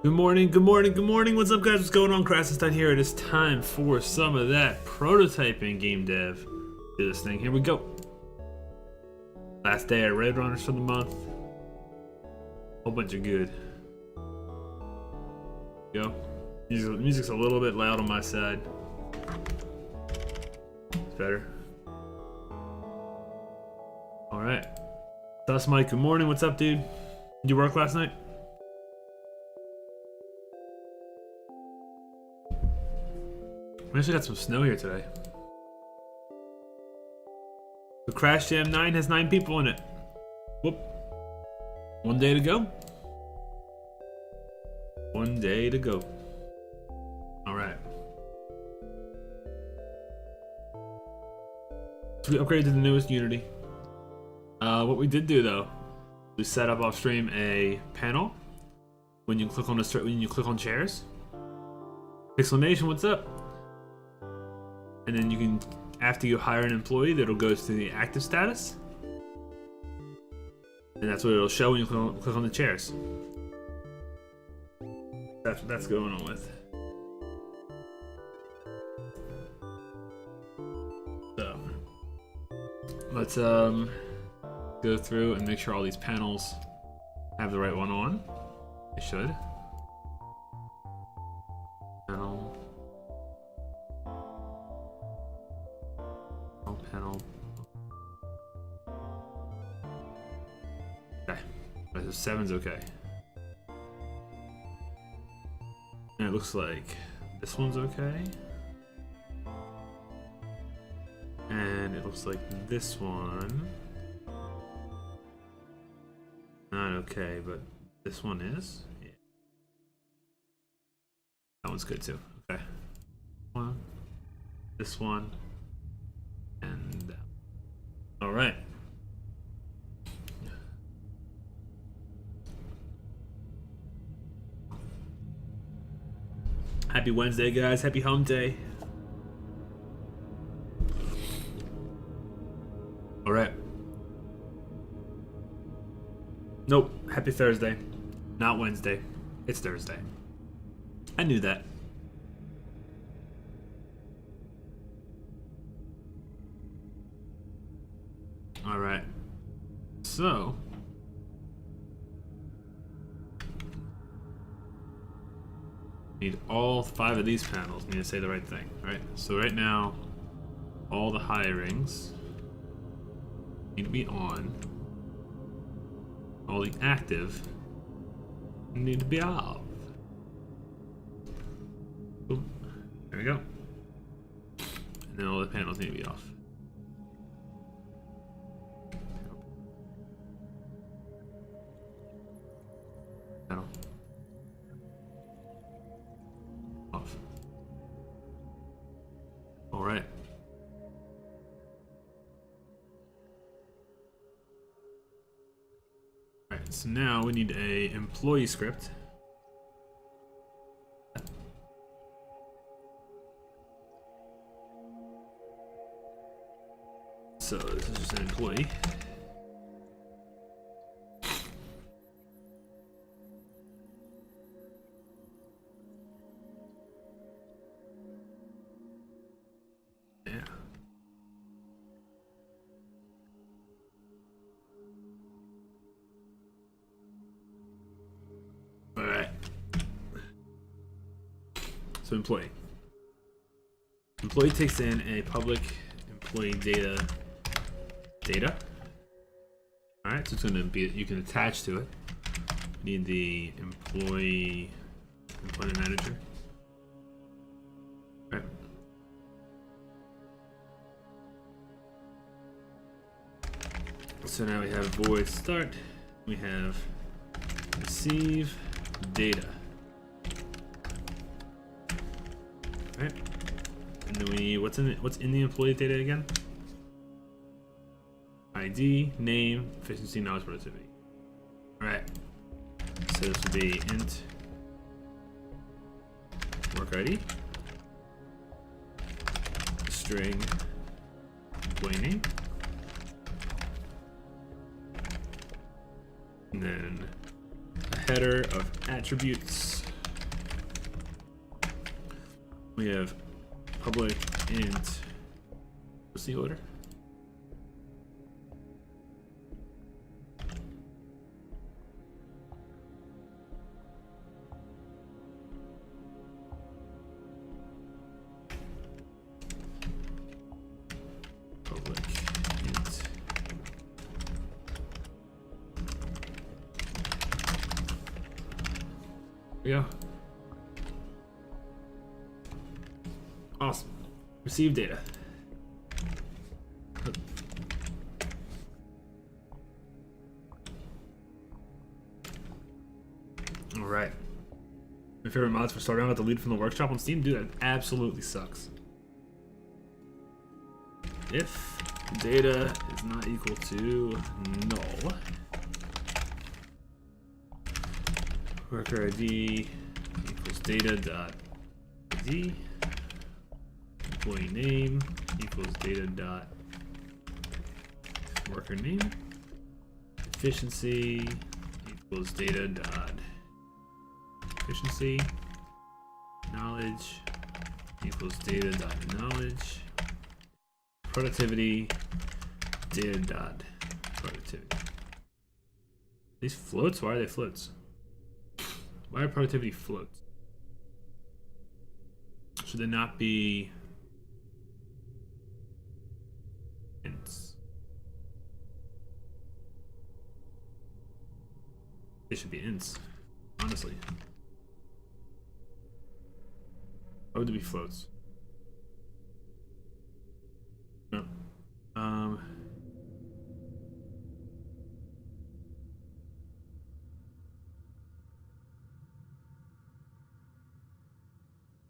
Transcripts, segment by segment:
Good morning, good morning, good morning. What's up, guys? What's going on? Crassenstein here. It is time for some of that prototyping game dev. Do this thing. Here we go. Last day at Red Runners for the month. Whole bunch of good. Go. Music's a little bit loud on my side. It's better. All right. That's Mike. Good morning. What's up, dude? Did you work last night? We actually got some snow here today. The Crash Jam 9 has 9 people in it. Whoop. 1 day to go. 1 day to go. Alright. So we upgraded to the newest Unity. What we did do though, we set up off stream a panel when you click on chairs. Exclamation, what's up? And then you can, after you hire an employee, that'll go to the active status. And that's what it'll show when you click on the chairs. That's what that's going on with. So, let's go through and make sure all these panels have the right one on. They should. Panel. Okay. So 7's okay. And it looks like this one's okay. And it looks like this one not okay, but this one is. Yeah. That one's good too. Okay. One. This one. And all right. Happy Wednesday, guys. Happy home day. All right. Nope. Happy Thursday. Not Wednesday. It's Thursday. I knew that. All right, so need all 5 of these panels. Need to say the right thing. All right, so right now, all the hirings need to be on. All the active need to be off. Boom. There we go. And then all the panels need to be off. Off. All right. All right. So now we need a employee script. So this is just an employee. So employee. Employee takes in a public employee data. All right, so it's going to be, you can attach to it. Need the employment manager. All right. So now we have void start. We have receive data. Right, and then we need what's in the employee data again? ID, name, efficiency, knowledge, productivity. All right, so this would be int work ID, string employee name, and then a header of attributes We have public int. What's the order? Public int. There we go. Awesome. Receive data. Alright. My favorite mods for Starbound got the lead from the workshop on Steam? Dude, that absolutely sucks. If data is not equal to null, worker ID equals data dot ID, employee name equals data dot worker name, efficiency equals data dot efficiency, knowledge equals data dot knowledge, productivity data dot productivity. These floats? Why are they floats? Why are productivity floats? Should they not be ints? They should be ints, honestly. Why would they be floats? No.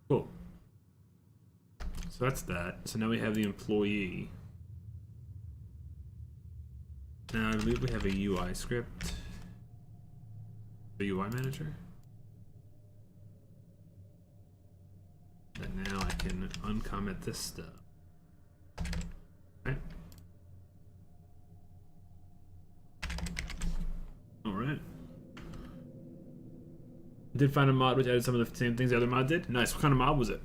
Cool. So that's that. So now we have the employee. Now I believe we have a UI script. The UI manager. And now I can uncomment this stuff. Right. Alright. Did find a mod which added some of the same things the other mod did. Nice. What kind of mod was it?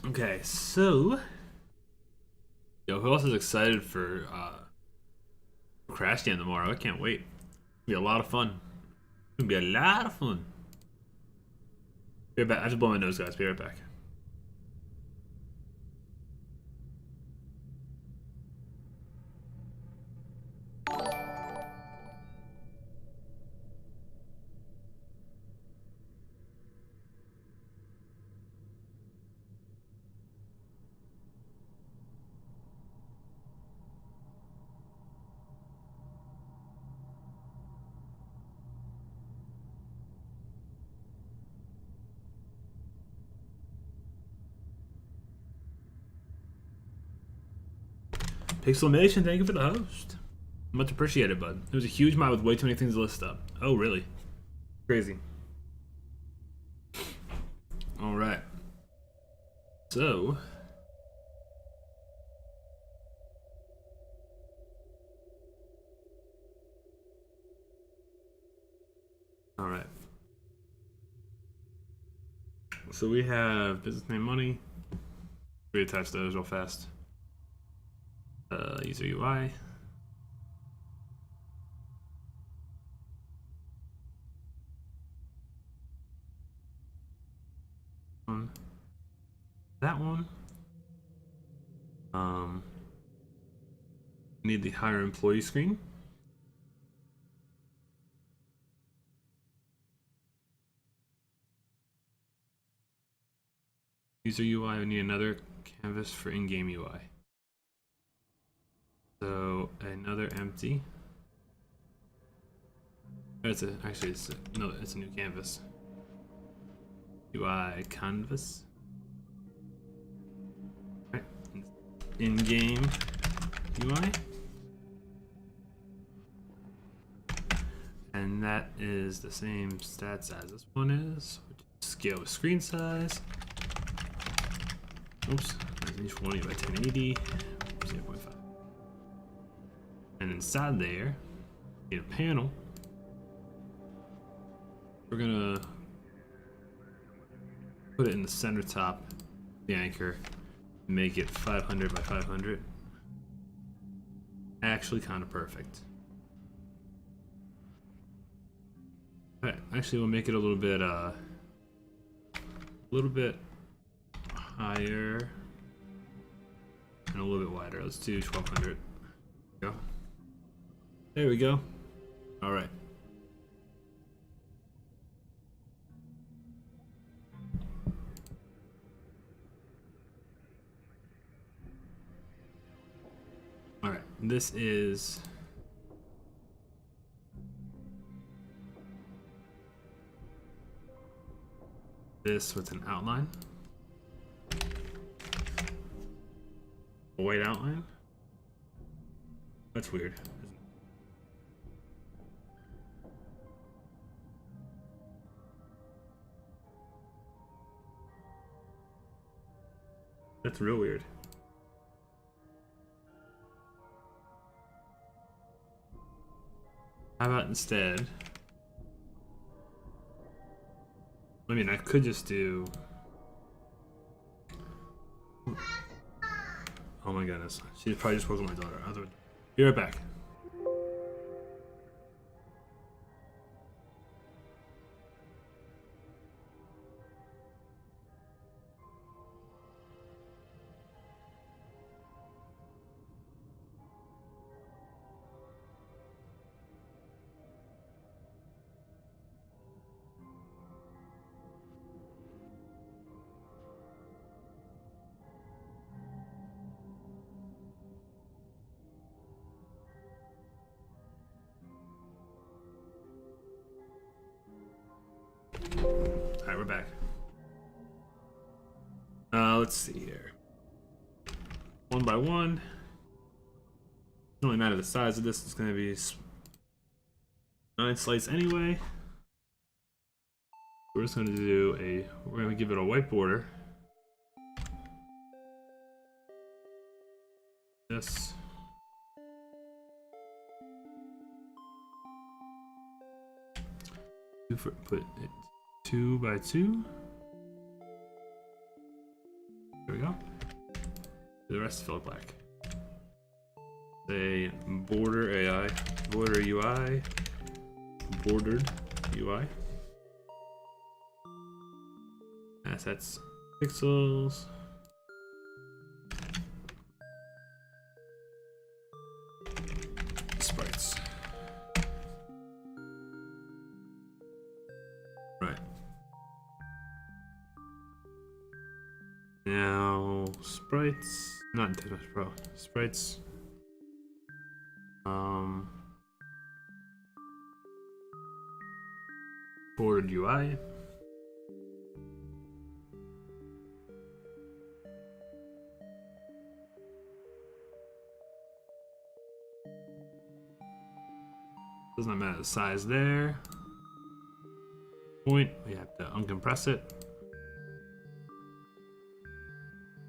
Okay, so yo, who else is excited for Crash Jam tomorrow? I can't wait. It'll be a lot of fun. It'll be a lot of fun. Be right back. I have to blow my nose, guys. Be right back. Pixelmation, thank you for the host. Much appreciated, bud. It was a huge mod with way too many things to list up. Oh, really? Crazy. Alright. So. Alright. So we have business name money. Reattach those real fast. User UI. That one. Need the hire employee screen. User UI, we need another canvas for in-game UI. So another empty. It's a new canvas. UI canvas. Right. In-game UI. And that is the same stats as this one is. Scale with screen size. Oops, 2020 by 1080, 0.5. And inside there, in a panel, we're gonna put it in the center top, the anchor, make it 500 by 500. Actually, kind of perfect. All right, actually, we'll make it a little bit higher and a little bit wider. Let's do 1200. Go. There we go. All right. All right. This is this with an outline. A white outline? That's weird. That's real weird. How about instead? I mean, I could just do. Oh my goodness. She probably just woke up my daughter. Be right back. Alright, we're back. Let's see here. One by one. Doesn't really matter the size of this. It's going to be 9 slices anyway. We're just going to do we're going to give it a white border. This. Put it 2 by 2. There we go. The rest fill it black. Say border AI, border UI, bordered UI. Assets, pixels. Sprites. Right. Now, sprites, not in TextMesh Pro, sprites. Bordered UI. Does not matter the size there. Point, we have to uncompress it.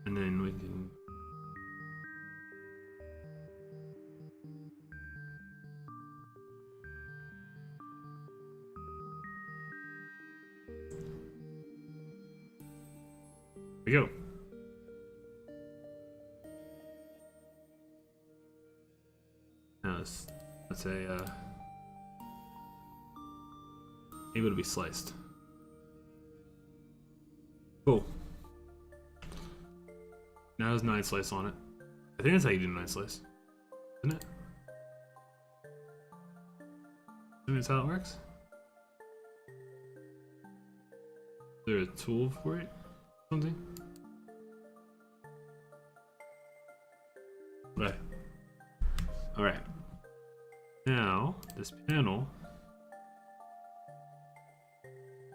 And then we can we go. Now let's say able to be sliced. Cool. Now there's 9 slice on it. I think that's how you do 9 slice, isn't it? I think that's how it works. Is there a tool for it? Something? Right. Alright. Now, this panel,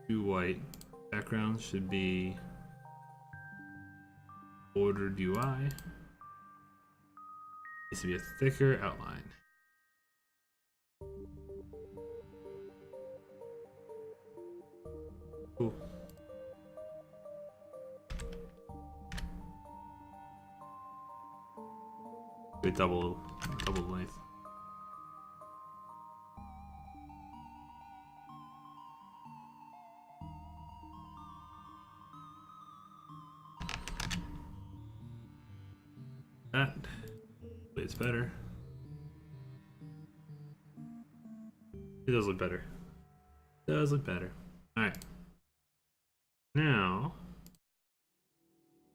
2 white backgrounds should be bordered UI. Needs to be a thicker outline. Cool. Wait, double length. That. It's better. It does look better. It does look better. Alright. Now,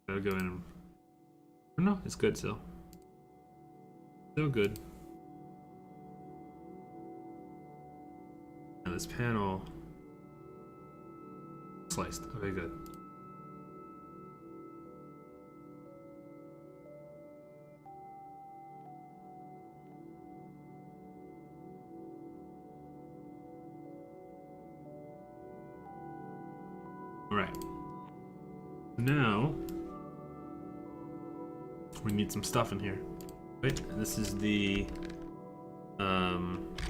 gotta go in and... Oh, no, it's good still. Still good. Now this panel... Sliced. Okay, good. Alright. Now, we need some stuff in here. Wait, this is the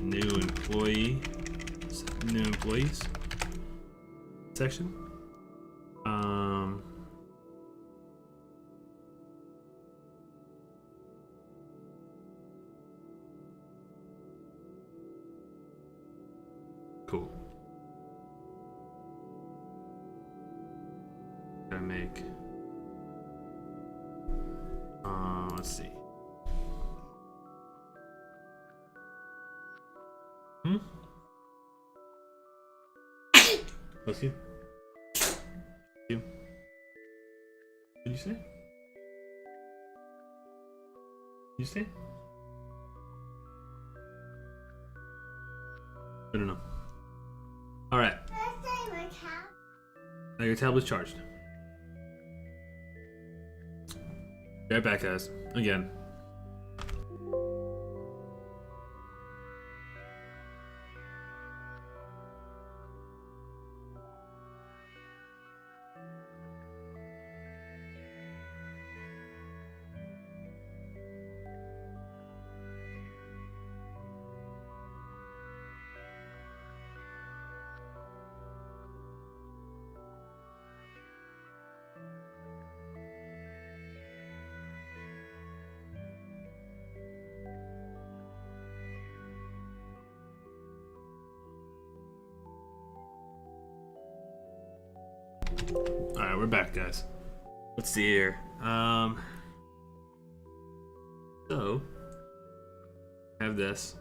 new employees section. Cool. Gotta make. Let's see. Bless you. You. What did you say? You say? I don't know. All right. Now your tablet's charged. Be right back, guys. Again. Alright, we're back, guys. Let's see here. So I have this.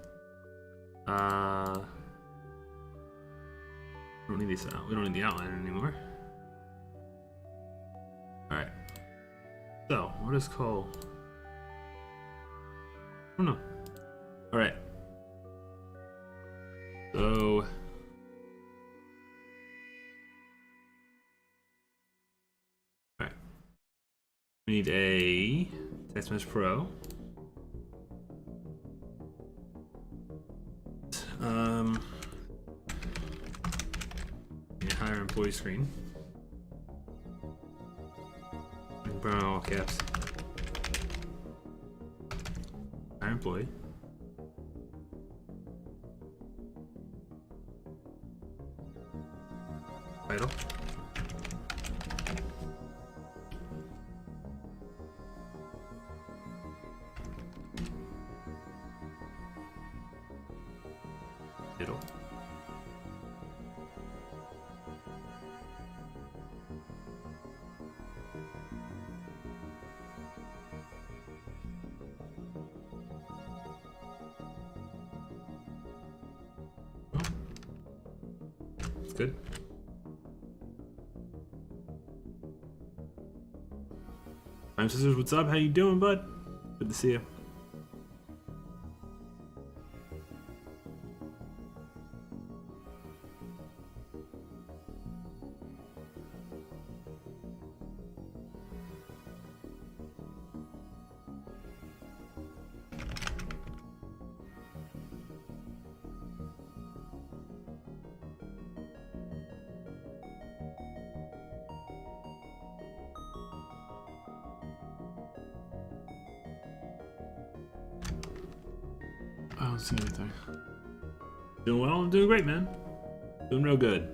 We don't need these out. We don't need the outline anymore. Alright. So, what is called? I don't know. Alright. So we need a Text Mesh Pro. A higher employee screen. Put on all caps. Higher employee. Title. Middle. That's good. Time Scissors, what's up? How you doing, bud? Good to see you. I don't see anything. Doing well? I'm doing great, man. Doing real good.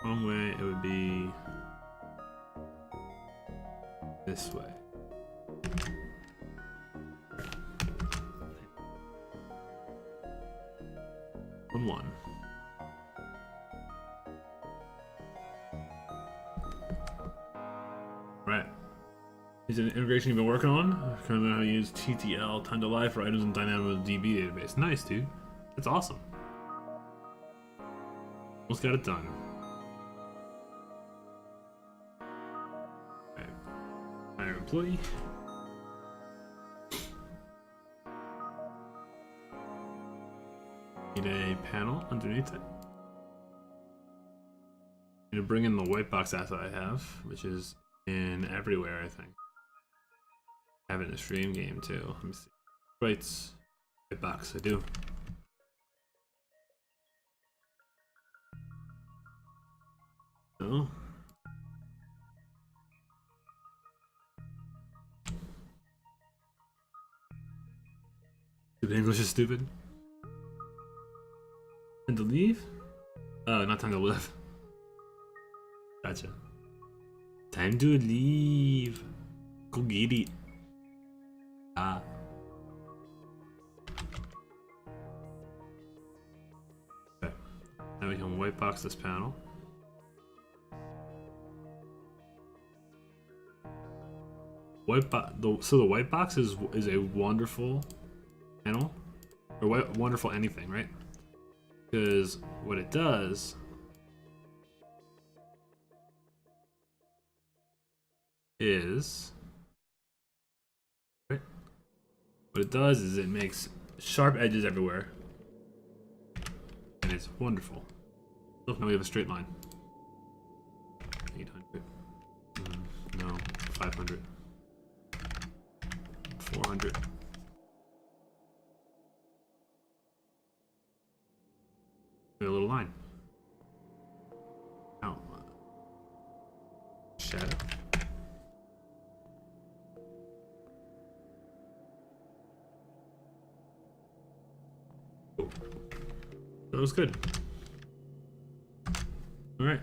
Wrong way, it would be this way. One. Right. Is it an integration you've been working on? Currently learn how to use TTL, time to life, for items in DynamoDB database. Nice, dude. That's awesome. Almost got it done. Okay. Hire employee. Need a panel underneath it. Need to bring in the white box asset I have, which is in everywhere, I think. I have it in the stream game too. Let me see. White box, I do. No. Stupid English is stupid. Time to leave? Oh, not time to live. Gotcha. Time to leave. Go get it. Ah. Okay. Now we can white box this panel. So the white box is a wonderful panel, or wonderful anything, right? Because what it does is, right? What it does is it makes sharp edges everywhere, and it's wonderful. Look, now we have a straight line. 800. No, 500. 400. A little line. Now, shadow. Oh. That was good. All right.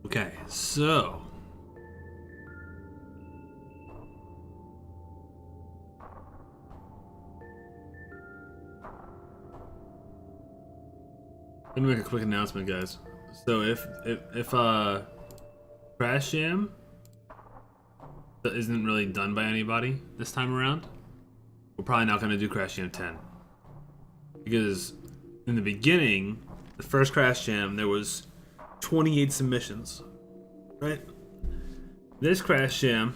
Okay, so let me make a quick announcement, guys. So if Crash Jam isn't really done by anybody this time around, we're probably not gonna do Crash Jam 10. Because in the beginning, the first Crash Jam, there was 28 submissions, right? This Crash Jam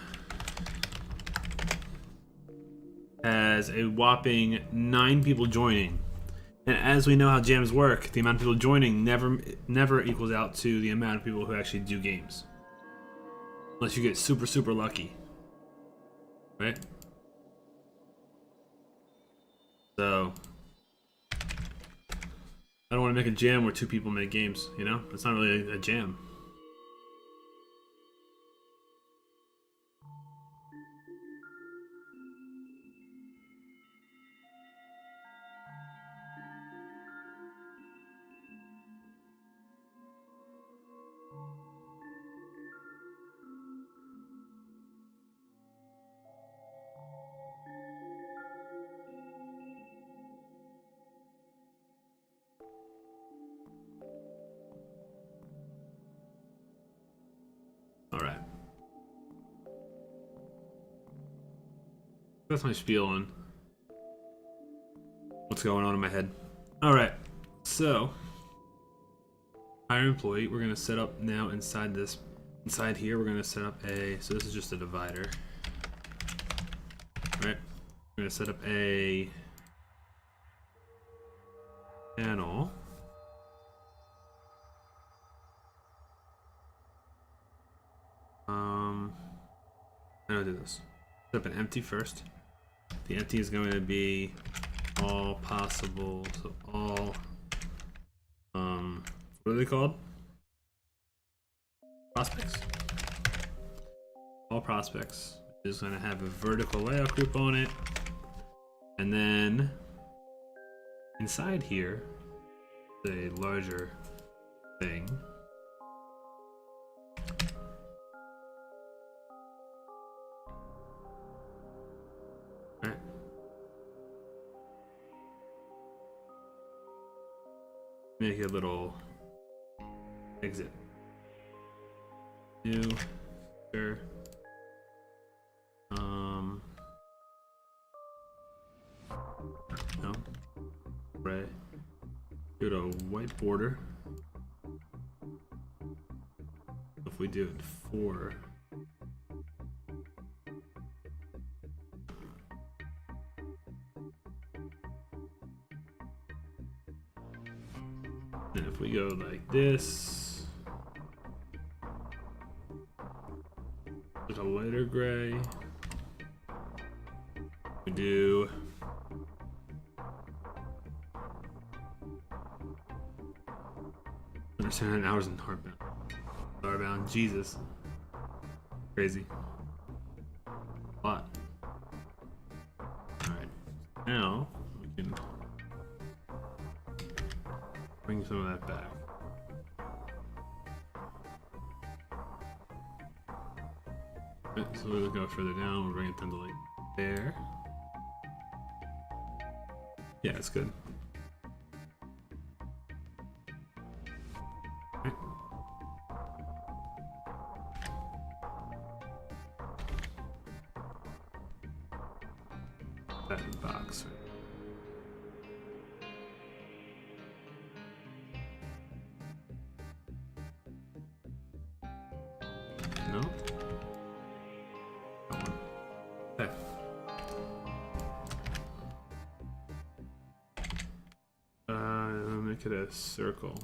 has a whopping 9 people joining. And as we know how jams work, the amount of people joining never equals out to the amount of people who actually do games. Unless you get super lucky. Right? So I don't want to make a jam where 2 people make games, you know? It's not really a jam. Alright. That's my spiel on what's going on in my head. Alright, so hire employee, we're gonna set up now inside here, we're gonna set up so this is just a divider. Right? We're gonna set up a panel. How do I do this? Set up an empty first. The empty is going to be all possible, so all, what are they called? prospects. All prospects is going to have a vertical layout group on it, and then inside here, a larger thing. Alright. Make a little exit. New, sure. No. Gray. Go to white border. If we do it 4. Then if we go like this, with a lighter gray, we do understand hours in Starbound. Jesus, crazy. A lot. All right, now we can bring some of that back. Right, so we'll go further down. We'll bring it down to like there. Yeah, it's good. Right. That box. Right. No. Okay. Make it a circle.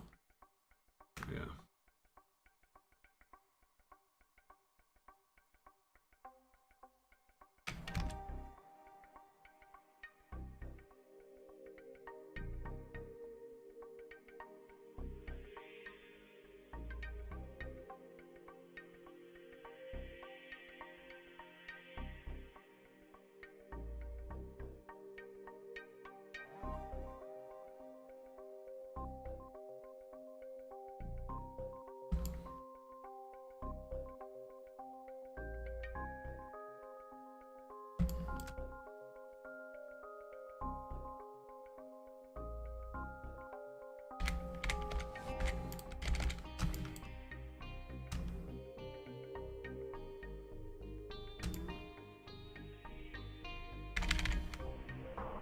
Yeah.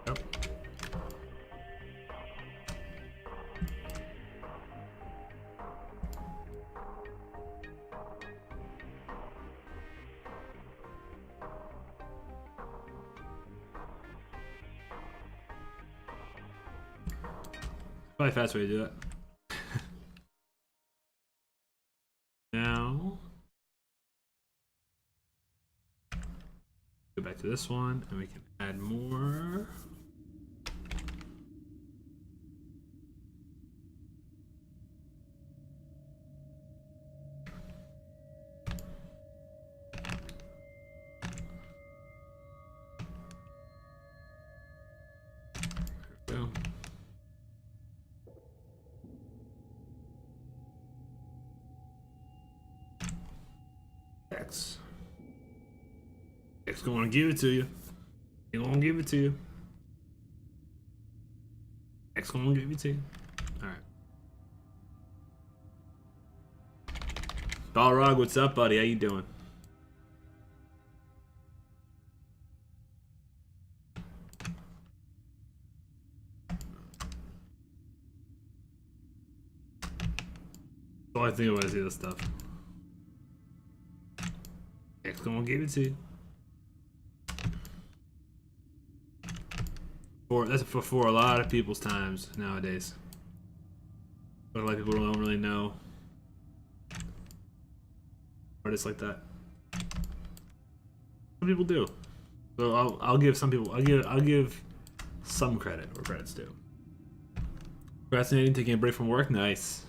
Yep. Probably a fast way to do that. Now, go back to this one, and we can add more. There we go. X. X gonna give it to you. He gonna give it to you. X gonna give it to you. Alright. Balrog, what's up, buddy? How you doing? All I think about is the other stuff. X gonna give it to you. That's for a lot of people's times nowadays. But a lot of people don't really know artists like that. Some people do. So I'll give some people I'll give some credit where credit's due. Procrastinating, taking a break from work, nice.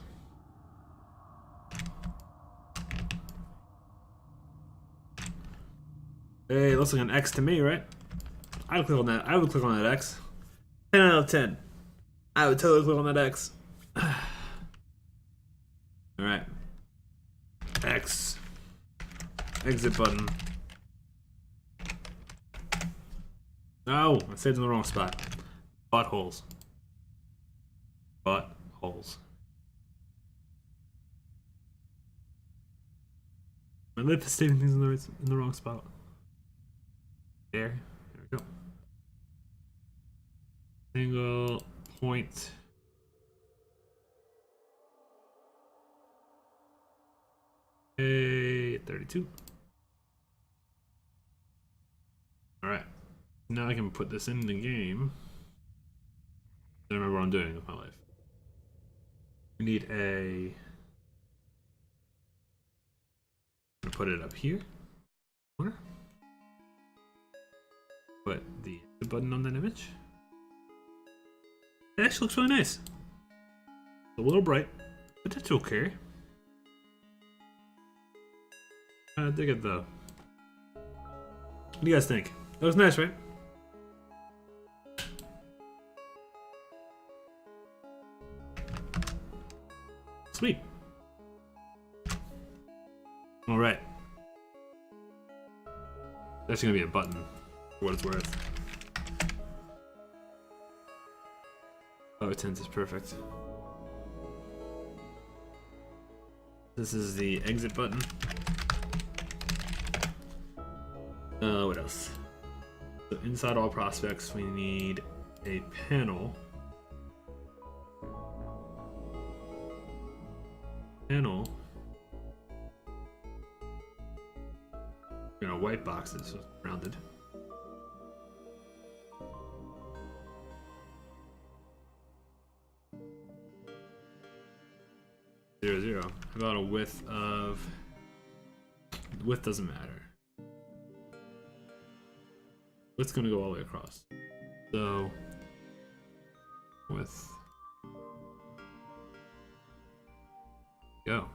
Hey, it looks like an X to me, right? I would click on that. I would click on that X. 10 out of 10. I would totally click on that X. Alright. X. Exit button. No, I saved in the wrong spot. Buttholes. Buttholes. My lip is saving things in the wrong spot. There we go. Single point. A 32. Alright. Now I can put this in the game. I don't remember what I'm doing with my life. We need a. I'm gonna put it up here. Corner. Put the button on that image. It actually looks really nice. It's a little bright, but that's okay. I dig it though. What do you guys think? That was nice, right? Sweet. All right. That's gonna be a button, for what it's worth. Color tint is perfect. This is the exit button. What else? So inside all prospects, we need a panel. You know, white boxes, so it's rounded. Zero, zero. How about a width of... Width doesn't matter. Width's gonna go all the way across. So... Width... Go.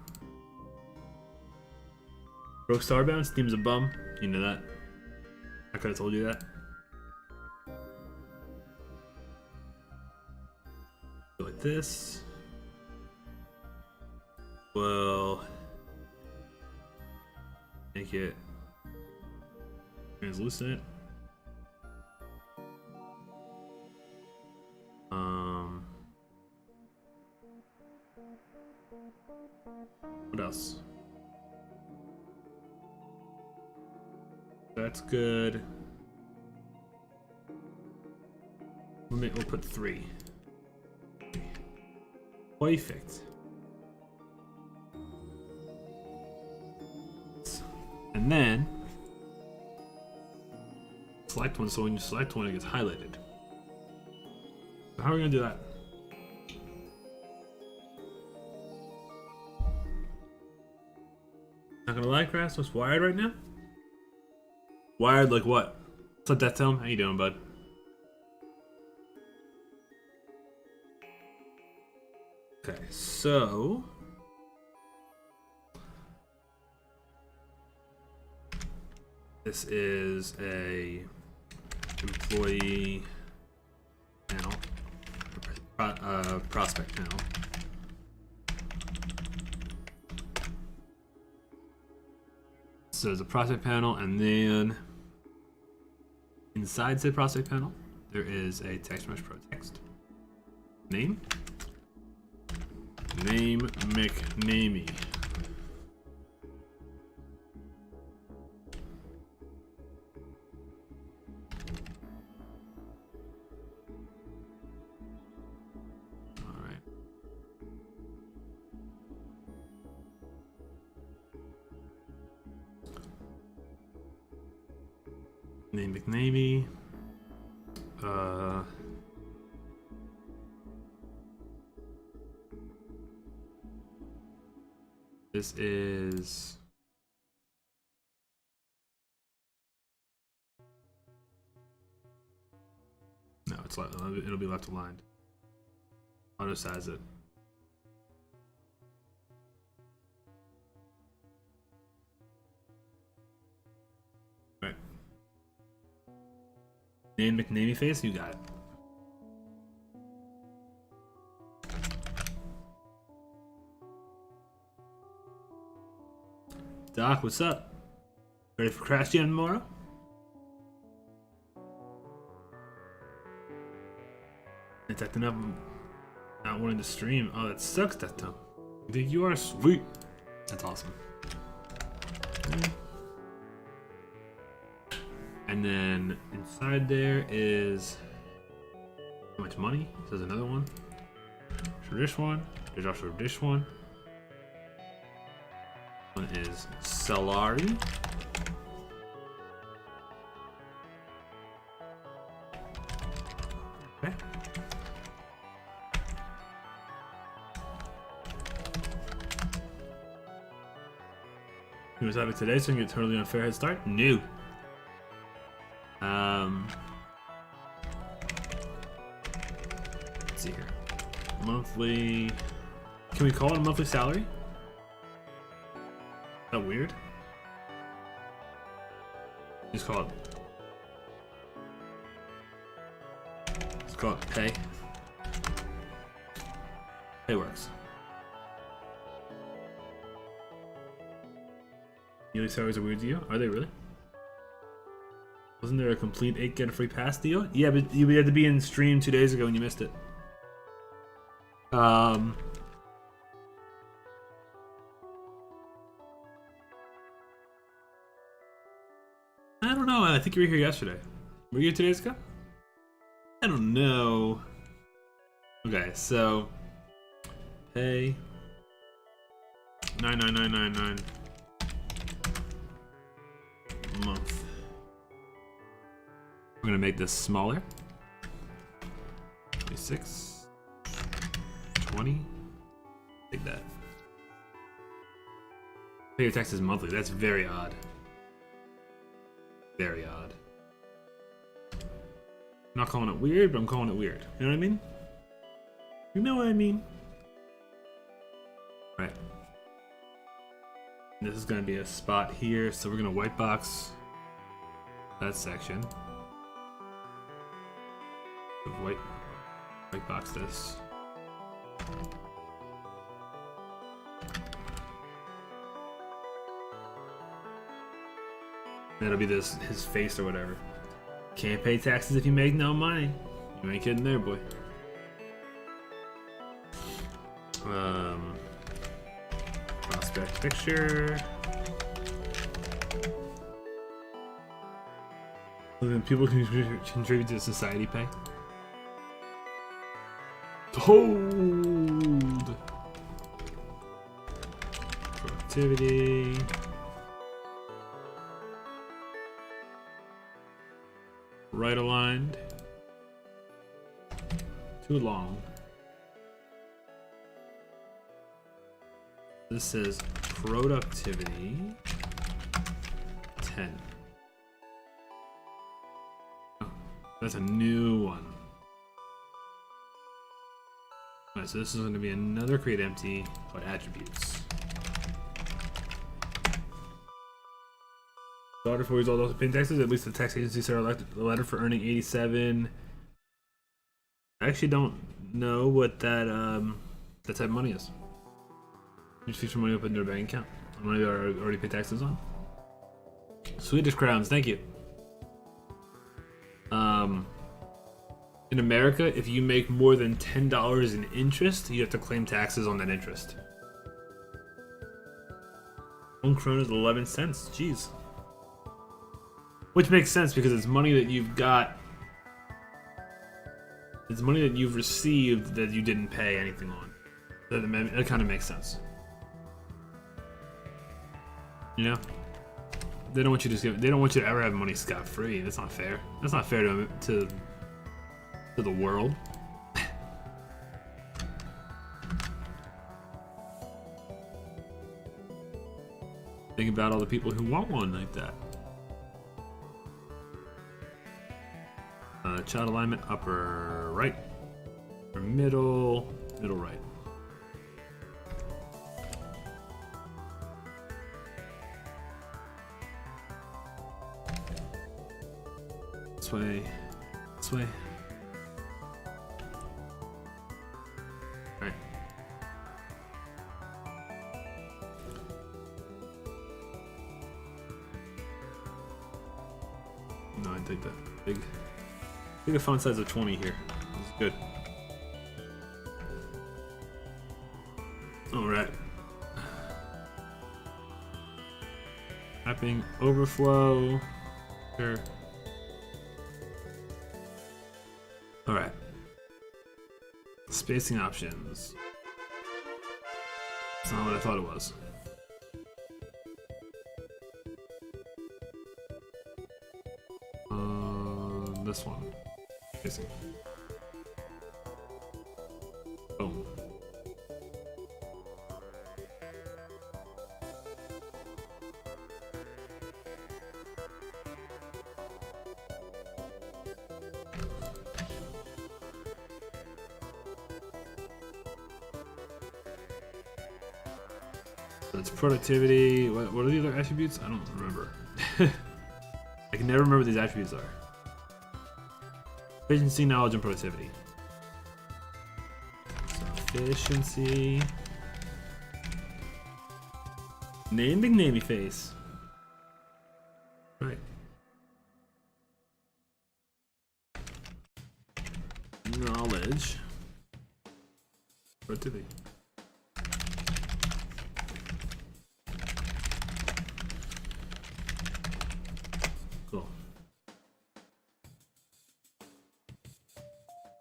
Broke Starbound, Steam's a bum. You know that. I could have told you that. Go like this. Well, make it translucent. What else? That's good. We'll put 3. Perfect. And then select one, so when you select one, it gets highlighted. So how are we gonna do that? Not gonna lie, Crass, what's wired right now? Wired like what? What's up, Death Tome? How you doing, bud? Okay, so this is a employee panel, prospect panel. So there's a prospect panel, and then inside said prospect panel, there is a text mesh pro text. Name McNamee. All right. Name McNamee. This is no, it's left. It'll be left aligned. Auto size it. Right. Name McNamee face, you got it. Doc, what's up? Ready for Crash Jam tomorrow? It's acting up, not wanting to stream. Oh, that sucks, that time. You think you are sweet? That's awesome. And then inside there is how much money? There's another one. For this one, there's also this one. One is Salari. Okay. New topic today, so you can get totally unfair head start. New. Let's see here. Monthly. Can we call it a monthly salary? Is that weird? Just call it. Let's call it pay. Pay works. Yearly salaries are weird to you? Are they really? Wasn't there a complete 8 get a free pass deal? Yeah, but you had to be in stream 2 days ago and you missed it. I don't know. I think you were here yesterday. Were you here 2 days ago? I don't know. Okay, so pay 99999 month. We're gonna make this smaller. 26, 20. Take that. Pay your taxes monthly. That's very odd. Very odd. I'm not calling it weird, but I'm calling it weird. You know what I mean? You know what I mean? Right. This is gonna be a spot here, so we're gonna white box that section. White box this. That'll be his face or whatever. Can't pay taxes if you make no money. You ain't kidding there, boy. Prospect picture. Then people can contribute to society pay. Hold. Productivity. Right aligned. Too long. This says productivity 10. Oh, that's a new one. Alright, so this is going to be another create empty called attributes. Daughter 4 years old also paying taxes. At least the tax agency sent a letter for earning 87. I actually don't know what that type of money is. Just future money up in their bank account. Money they already paid taxes on. Swedish crowns, thank you. In America, if you make more than $10 in interest, you have to claim taxes on that interest. 1 krona is 11 cents. Jeez. Which makes sense because it's money that you've got. It's money that you've received that you didn't pay anything on. That kind of makes sense. You know, they don't want you to just they don't want you to ever have money scot-free. That's not fair. That's not fair to the world. Think about all the people who want one like that. Child alignment, upper right, or middle right. This way, this way. Alright. No, I think that big. I think a font size of 20 here. This is good. Alright. Mapping overflow. Sure. Alright. Spacing options. It's not what I thought it was. This one. Spacing. Boom. That's productivity. What are the other attributes? I don't remember. I can never remember what these attributes are. Efficiency, knowledge, and productivity. So efficiency. Name McNamee face. Right. Knowledge. Productivity. Cool.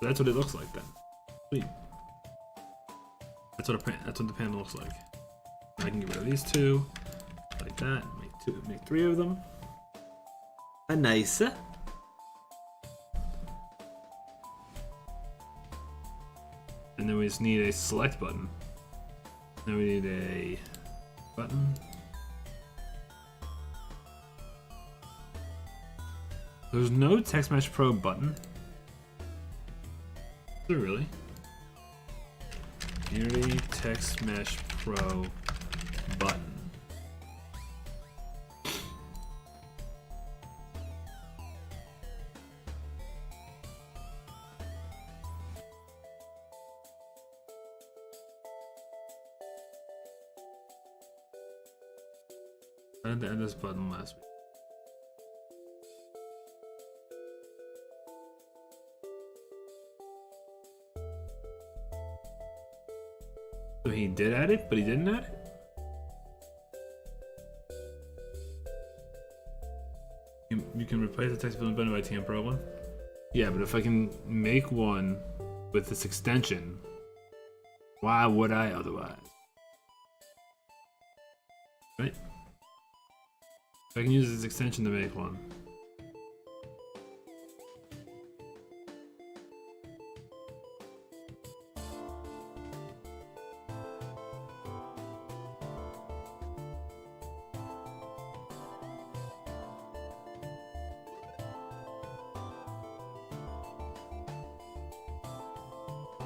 That's what it looks like then. Sweet. That's what the panel looks like. I can get rid of these two, like that. Make three of them. Nice. And then we just need a select button. Then we need a button. There's no Text Mesh Pro button. Is there really? Unity Text Mesh Pro button. I had to add this button last week. So he did add it, but he didn't add it? You can replace the text button by TM Pro one? Yeah, but if I can make one with this extension, why would I otherwise? Right? I can use this extension to make one.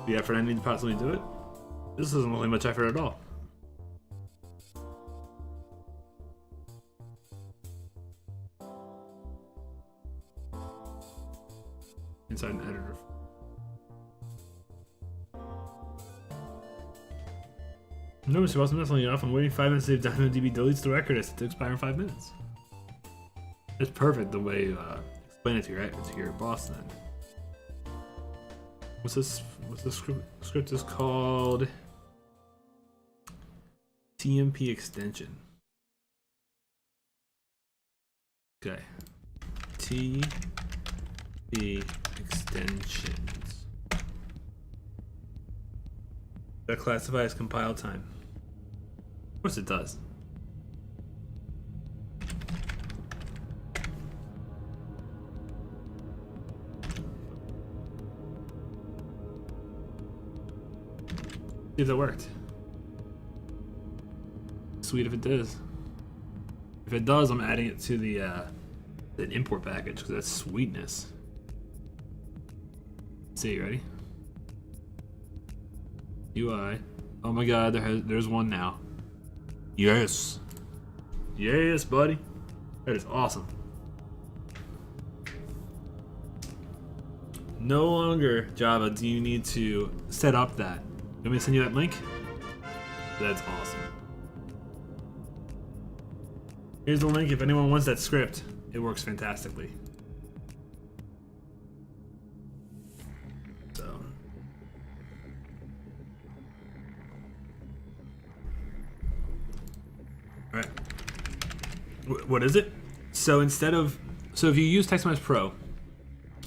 The effort I need to possibly do it? This isn't really much effort at all. Inside an editor. No, Mr. Watson, that's only off. I'm waiting 5 minutes to see if DynamoDB deletes the record. It's to expire in 5 minutes. It's perfect the way you explain it to your boss then. What's this? What's the script? The script is called TMP extension. Okay. TP extensions. That classify as compile time. Of course it does. See if that worked. Sweet if it does. If it does, I'm adding it to the import package because that's sweetness. See, ready? UI. Oh my god, there's one now. Yes. Yes, buddy. That is awesome. No longer, Java, do you need to set up that. Let me send you that link. That's awesome. Here's the link if anyone wants that script. It works fantastically. So. Alright. What is it? So instead of, so if you use TextMesh Pro,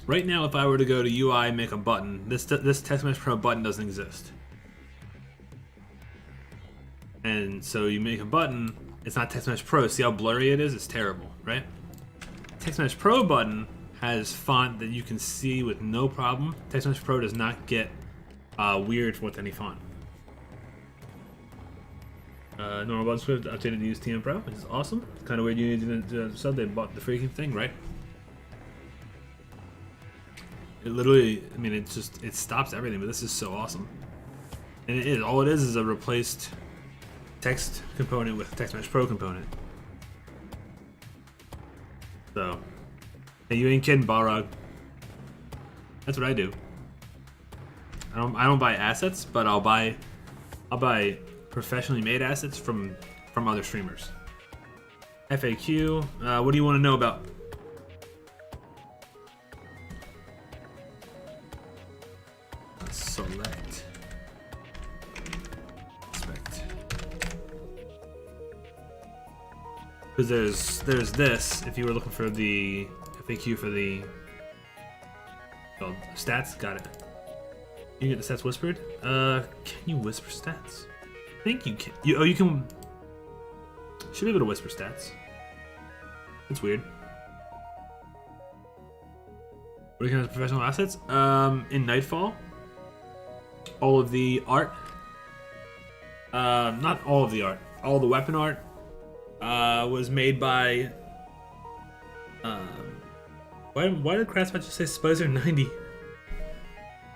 right now if I were to go to UI and make a button, this TextMesh Pro button doesn't exist. And so you make a button, it's not TextMesh Pro. See how blurry it is? It's terrible, right? TextMesh Pro button has font that you can see with no problem. TextMesh Pro does not get weird with any font. Normal button script updated to use TM Pro, which is awesome. It's kind of weird you need to sub. They bought the freaking thing, right? It literally, I mean, it stops everything, but this is so awesome. And it is, all it is a replaced text component with TextMesh Pro component. So, hey, you ain't kidding, Balrog. That's what I do. I don't buy assets, but I'll buy professionally made assets from other streamers. FAQ. What do you want to know about? Select. Inspect. Because there's this. If you were looking for the FAQ for the stats, got it. You get the stats whispered. Can you whisper stats? I think you can. You can. Should be able to whisper stats. That's weird. What kind of professional assets? In Nightfall, all of the art. Not all of the art. All the weapon art was made by. Why did Craftsman just say Spicer 90?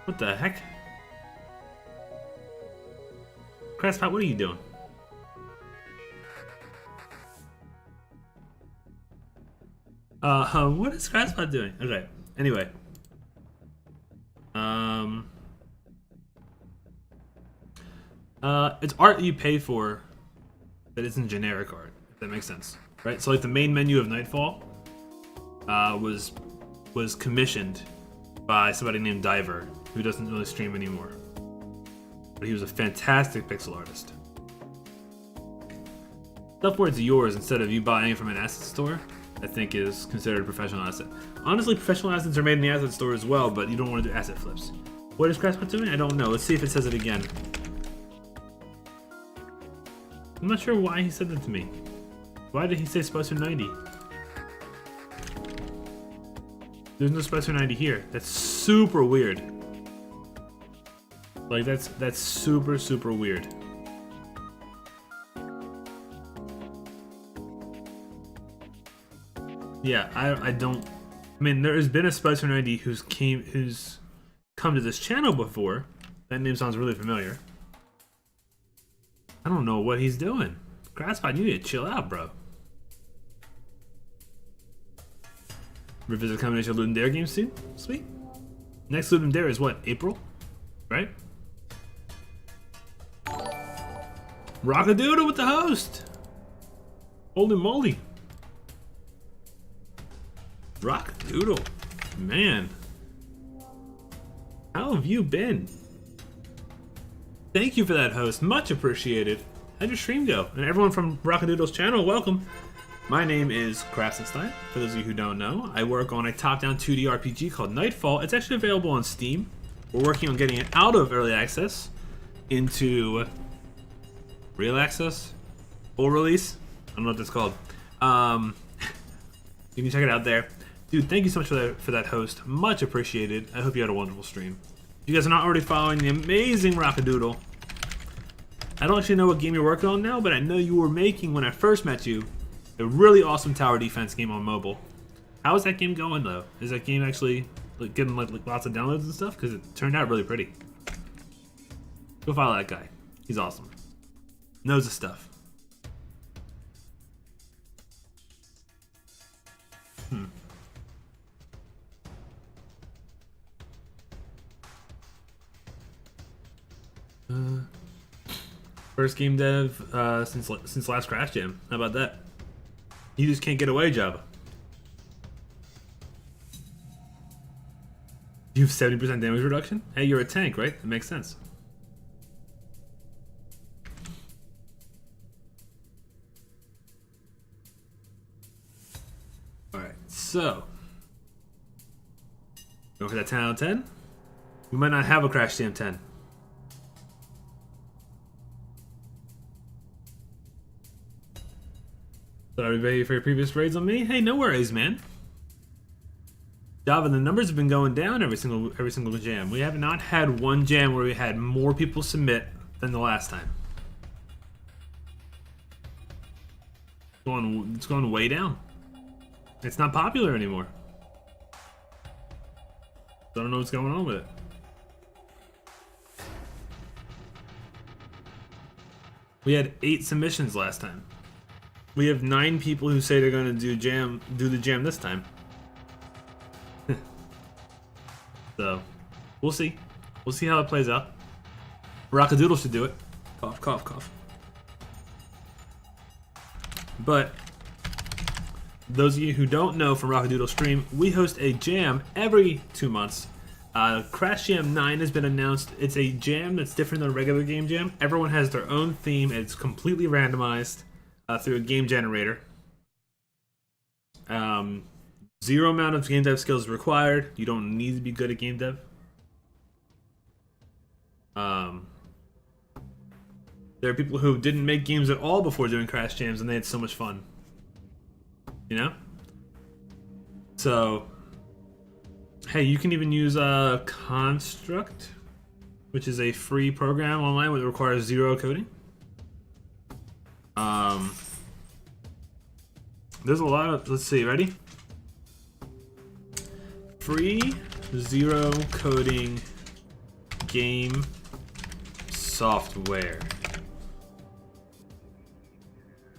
What the heck? Craftsman, what are you doing? What is Craftsman doing? Okay. Anyway. It's art you pay for that isn't generic art, if that makes sense. Right? So like the main menu of Nightfall was commissioned by somebody named Diver, who doesn't really stream anymore. But he was a fantastic pixel artist. Stuff where it's yours instead of you buying it from an asset store, I think is considered a professional asset. Honestly, professional assets are made in the asset store as well, but you don't want to do asset flips. What is Craftsman doing? I don't know. Let's see if it says it again. I'm not sure why he said that to me. Why did he say Spicer 90? There's no Spicer 90 here. That's super weird. Like that's super weird. Yeah, I don't. I mean, there has been a Spicer 90 who's come to this channel before. That name sounds really familiar. I don't know what he's doing. Grasspot, you need to chill out, bro. Revisit combination of Loot and Dare games soon. Sweet. Next Loot and Dare is what? April? Right? Rockadoodle with the host! Holy moly. Rockadoodle. Man. How have you been? Thank you for that, host. Much appreciated. How'd your stream go? And everyone from Rockadoodle's channel, welcome. My name is Craftsman. For those of you who don't know, I work on a top-down 2D RPG called Nightfall. It's actually available on Steam. We're working on getting it out of early access into real access, full release. I don't know what that's called. You can check it out there. Dude, thank you so much for that host. Much appreciated. I hope you had a wonderful stream. If you guys are not already following the amazing Rockadoodle, I don't actually know what game you're working on now, but I know you were making, when I first met you, a really awesome tower defense game on mobile. How is that game going, though? Is that game actually getting like lots of downloads and stuff? Because it turned out really pretty. Go follow that guy. He's awesome. Knows his stuff. First game dev since last Crash Jam. How about that? You just can't get away, Java. You have 70% damage reduction? Hey, you're a tank, right? That makes sense. Alright, so. Go for that 10 out of 10. We might not have a Crash Jam 10. Sorry, everybody, for your previous raids on me. Hey, no worries, man. Java, the numbers have been going down every single jam. We have not had one jam where we had more people submit than the last time. It's going way down. It's not popular anymore. I don't know what's going on with it. We had 8 submissions last time. We have 9 people who say they're going to do the jam this time. So, we'll see. We'll see how it plays out. Rockadoodle should do it. Cough, cough, cough. But those of you who don't know from Rockadoodle Stream, we host a jam every 2 months. Crash Jam 9 has been announced. It's a jam that's different than a regular game jam. Everyone has their own theme. It's completely randomized through a game generator. Zero amount of game dev skills required. You don't need to be good at game dev. There are people who didn't make games at all before doing Crash Jams, and they had so much fun. You know? So, hey, you can even use Construct, which is a free program online that requires 0 coding. There's a lot of, let's see, ready? Free 0 coding game software.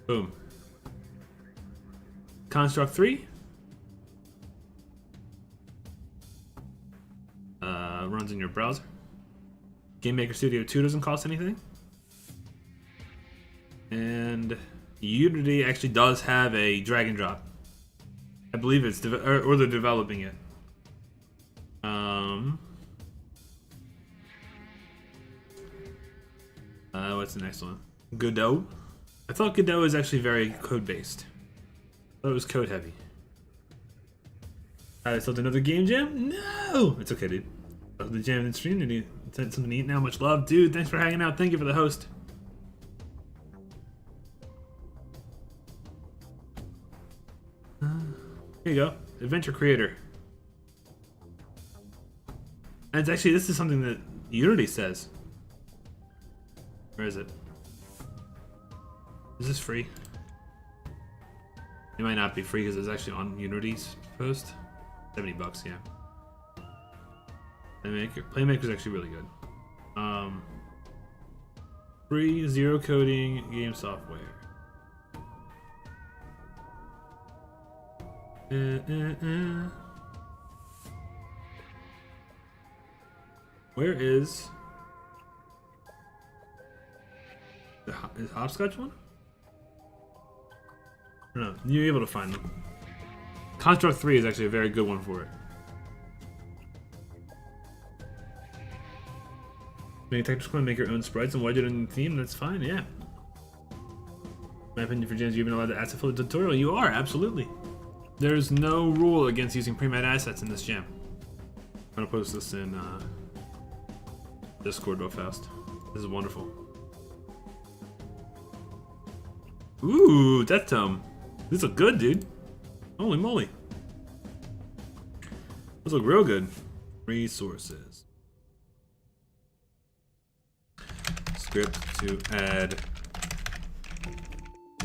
Boom. Construct 3. Runs in your browser. Game Maker Studio 2 doesn't cost anything. And Unity actually does have a drag and drop. I believe it's or they're developing it. What's the next one? Godot. I thought Godot is actually very code based. I thought it was code heavy. I still another game jam? No! It's okay, dude. The jam in stream, did you send something to eat now? Much love. Dude, thanks for hanging out. Thank you for the host. Here you go. Adventure Creator. And it's actually, this is something that Unity says. Where is it? Is this free? It might not be free because it's actually on Unity's post. $70, yeah. Playmaker's actually really good. Free 0 coding game software. Where is the hopscotch one? I don't know. You're able to find them. Construct 3 is actually a very good one for it. Make a technical and make your own sprites and widget in the theme, that's fine, yeah. My opinion for jams, you've been allowed to asset for the tutorial. You are, absolutely. There's no rule against using pre-made assets in this jam. I'm gonna post this in Discord real fast. This is wonderful. Ooh, Death Tome. These look good, dude. Holy moly. Those look real good. Resources. Script to add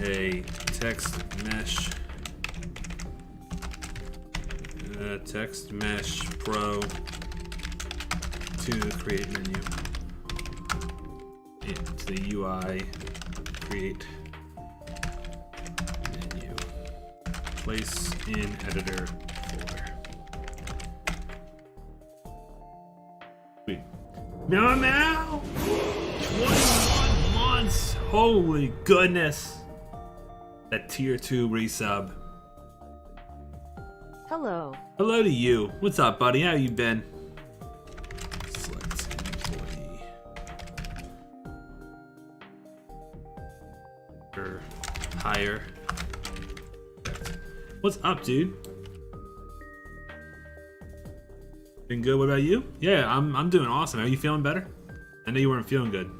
a text mesh. Text mesh pro to the create menu. Into the UI create menu. Place in editor folder. Sweet. Meow meow! 21 months! Holy goodness! That tier 2 resub. Hello. Hello to you. What's up, buddy? How you been? Select employee. Or hire. What's up, dude? Been good. What about you? Yeah, I'm doing awesome. Are you feeling better? I know you weren't feeling good.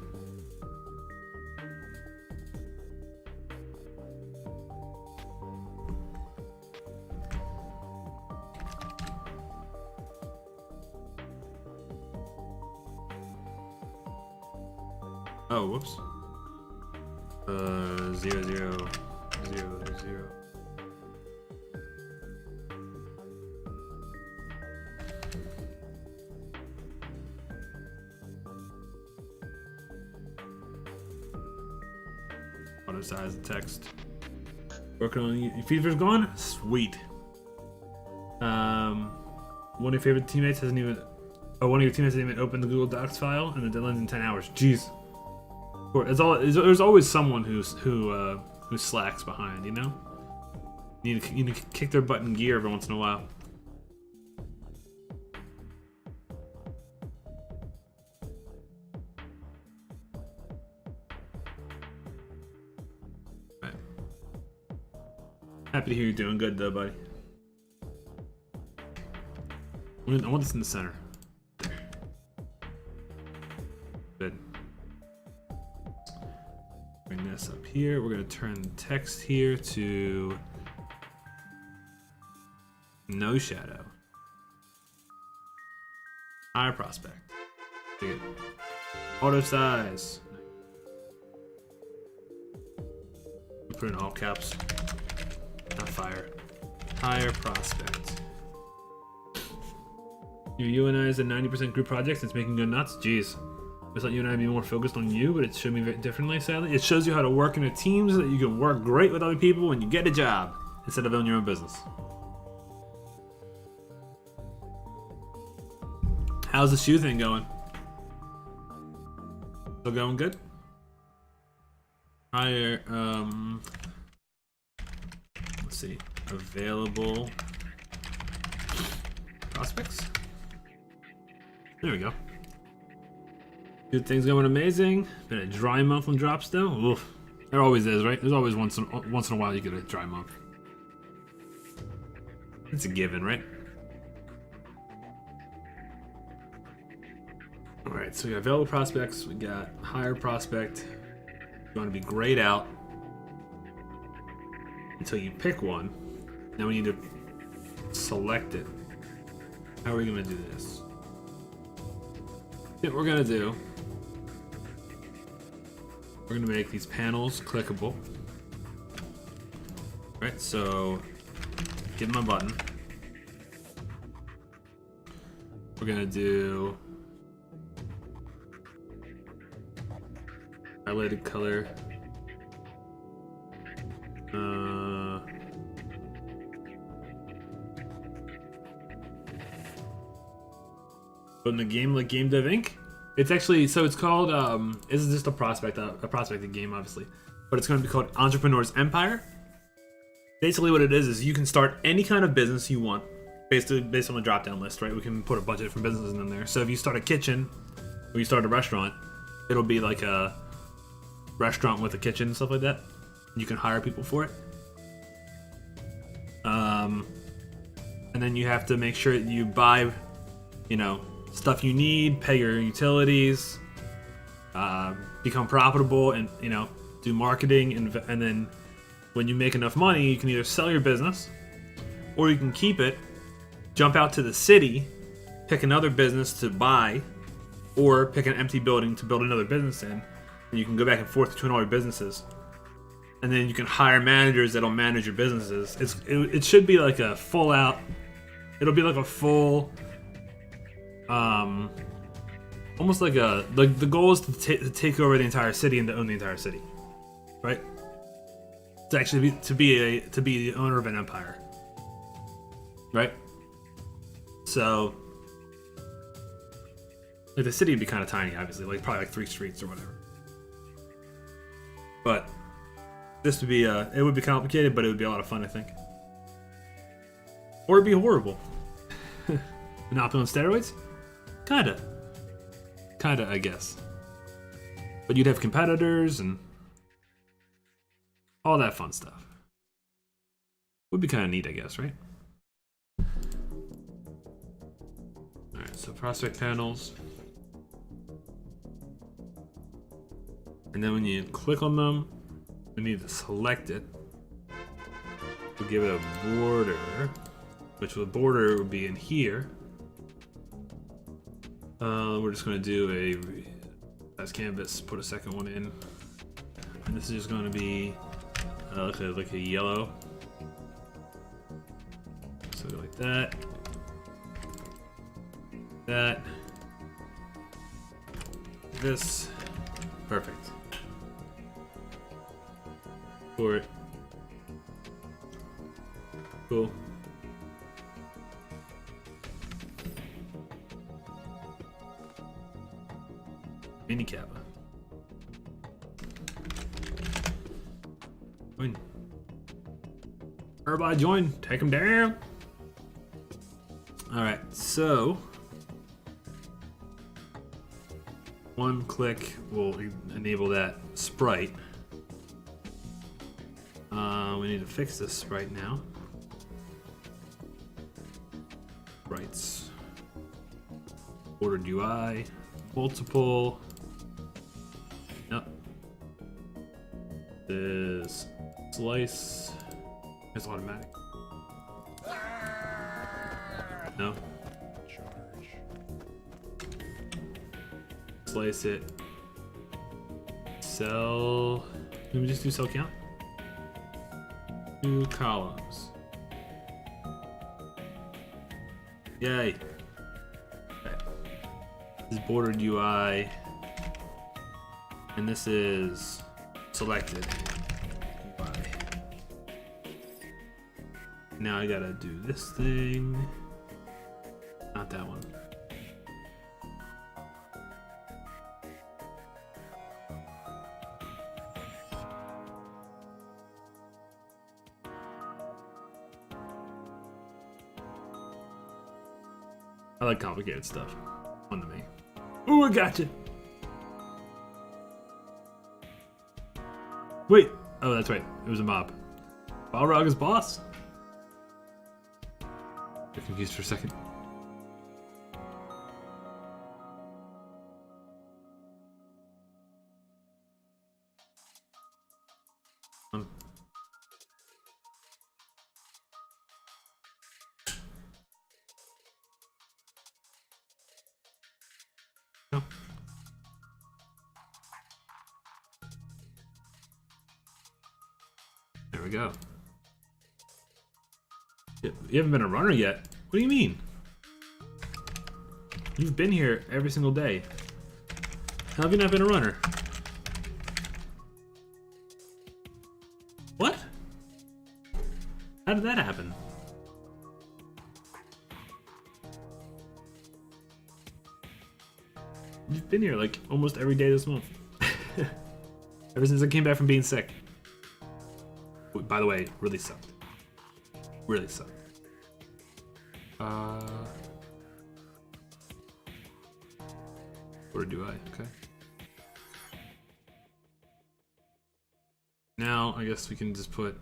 Oh, whoops. 0, 0, 0, 0. Auto size the text. Working on your fever's gone? Sweet. One of your favorite teammates hasn't even. Oh, one of your teammates hasn't even opened the Google Docs file, and the deadline's in 10 hours. Jeez. There's always someone who slacks behind, you know. You need to kick their butt in gear every once in a while. Right. Happy to hear you're doing good, though, buddy. I want this in the center. Good. Bring this up here. We're gonna turn the text here to no shadow. Higher prospect. Good. Auto size. We put in all caps. Not fire. Higher prospect. Your UNI is a 90% group project. It's making good nuts. Jeez. I thought UNI would be more focused on you, but it showed me very differently, sadly. It shows you how to work in a team so that you can work great with other people when you get a job instead of owning your own business. How's the shoe thing going? Still going good? Higher, let's see. Available prospects. There we go. Good things going amazing. Been a dry month on drops though. Oof. There always is, right? There's always once in a while you get a dry month. It's a given, right? All right, so we got available prospects. We got higher prospect. You want to be grayed out until you pick one. Now we need to select it. How are we going to do this? What we're going to do, we're going to make these panels clickable. All right, so give them a button. We're going to do highlighted color. But in the game, like Game Dev Inc., it's actually, so it's called, this is just a prospecting game, obviously, but it's going to be called Entrepreneur's Empire. Basically what it is you can start any kind of business you want, based on a drop-down list, right? We can put a bunch of different businesses in there. So if you start a kitchen, or you start a restaurant, it'll be like a restaurant with a kitchen and stuff like that. You can hire people for it. And then you have to make sure that you buy, you know, stuff you need, pay your utilities, become profitable, and, you know, do marketing, and then when you make enough money, you can either sell your business, or you can keep it, jump out to the city, pick another business to buy, or pick an empty building to build another business in, and you can go back and forth between all your businesses. And then you can hire managers that'll manage your businesses. It should be like a full out. It'll be like a full, almost like the goal is to take over the entire city and to own the entire city, right? To actually to be the owner of an empire, right? So, like the city would be kind of tiny, obviously, like probably like 3 streets or whatever. But this would be it would be complicated, but it would be a lot of fun, I think. Or it'd be horrible. Monopoly on steroids? Kinda, I guess. But you'd have competitors and all that fun stuff. Would be kind of neat, I guess, right? Alright, so prospect panels. And then when you click on them, we need to select it. We'll give it a border, which the border would be in here. We're just going to do a as canvas, put a second one in. And this is just going to be like a yellow. So like that. That. This. Perfect. For it. Cool. Mini Kappa. Join. Everybody join. Take them down. Alright, so one click will enable that sprite. We need to fix this sprite now. Sprites. Ordered UI. Multiple. Yep. This slice. It's automatic. No. Slice it. Cell. Let me just do cell count. 2 columns. Yay. Okay. This is bordered UI. And this is selected UI. Now I gotta do this thing. Not that one. I like complicated stuff. Fun to me. Ooh, I gotcha. Wait. Oh, that's right. It was a mob. Balrog is boss. Got confused for a second. No. There we go. You haven't been a runner yet? What do you mean? You've been here every single day. How have you not been a runner? What? How did that happen? You've been here like almost every day this month. Ever since I came back from being sick. By the way, really sucked. Really sucked. Or do I? Okay. Now I guess we can just put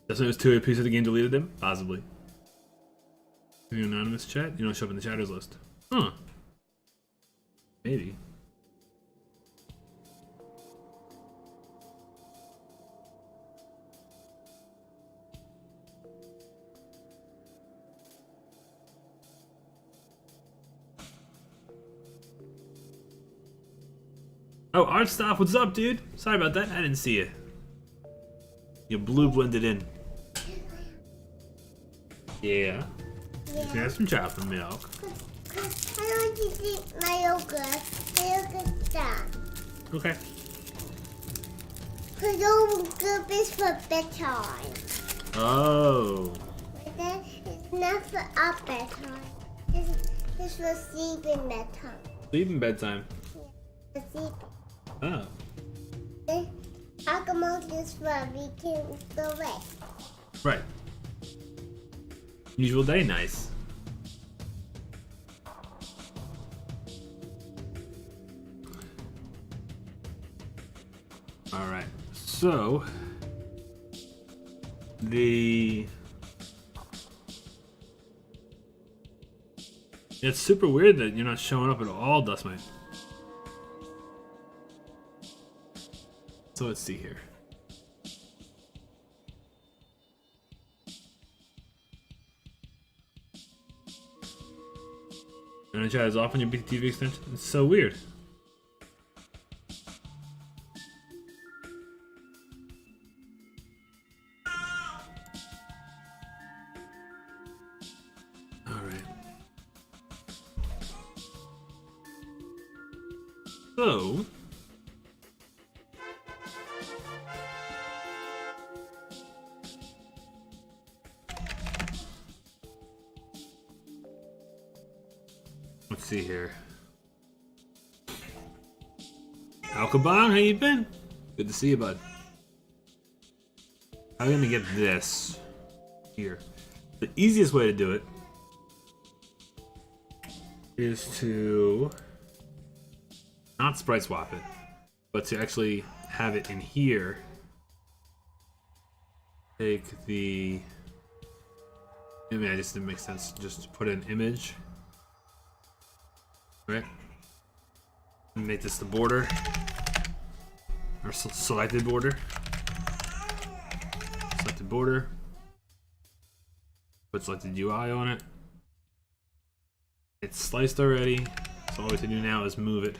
That's when it was 2 pieces of the game deleted them? Possibly. Any anonymous chat? You don't show up in the chatters list. Huh. Maybe. Oh, Artstop, what's up, dude? Sorry about that. I didn't see you. You blue blended in. Yeah. You can have some chocolate milk. I want to eat my yogurt. My yogurt's done. Okay. Cause all group is for bedtime. Oh. But then it's not for our bedtime. It's for sleeping bedtime. Sleeping bedtime. For sleeping. Oh. Then Alchemist is for we can go away. Right. Usual day, nice. All right. So it's super weird that you're not showing up at all, Dustmite. So let's see here. Energize off on your BTV extension. It's so weird. So, let's see here. Alcabon, how you been? Good to see you, bud. I'm gonna get this here. The easiest way to do it is to not sprite swap it, but to actually have it in here. Take the, I mean, I just didn't make sense. Just put an image, right? And make this the border, or selected border. Selected border. Put selected UI on it. It's sliced already, so all we have to do now is move it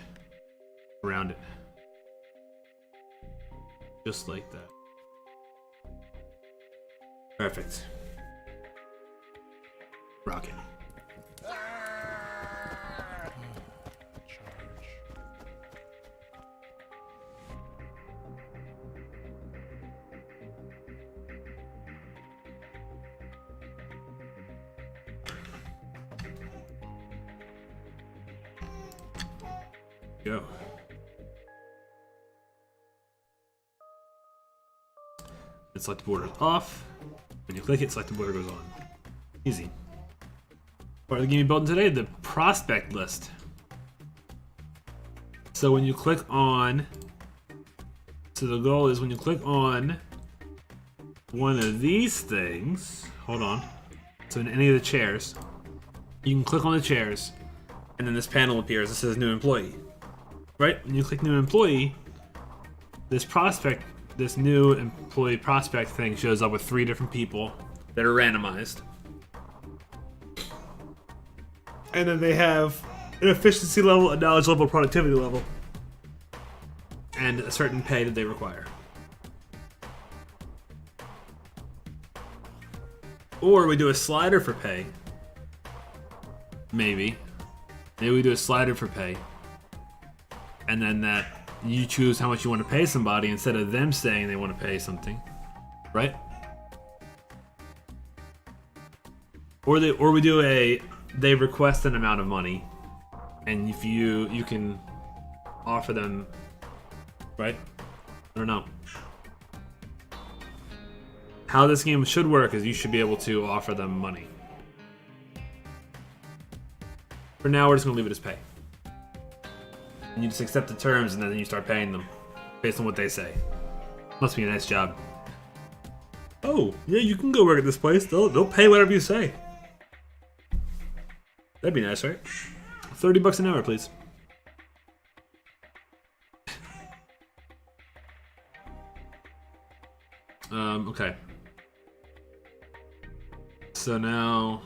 around it. Just like that. Perfect. Rocket. Go. And select the border off. When you click it, select the border goes on. Easy. Part of the game you're building today, the prospect list. So when you click on, so the goal is when you click on one of these things, hold on. So in any of the chairs, you can click on the chairs, and then this panel appears that says new employee. Right? When you click new employee, this new employee prospect thing shows up with 3 different people that are randomized. And then they have an efficiency level, a knowledge level, productivity level, and a certain pay that they require. Or we do a slider for pay. Maybe we do a slider for pay. And then that you choose how much you want to pay somebody instead of them saying they want to pay something, right? Or we do they request an amount of money, and if you can offer them, right? I don't know. How this game should work is you should be able to offer them money. For now, we're just gonna leave it as pay. And you just accept the terms, and then you start paying them based on what they say. Must be a nice job. Oh, yeah, you can go work at this place. They'll pay whatever you say. That'd be nice, right? $30 an hour, please. Okay. So now,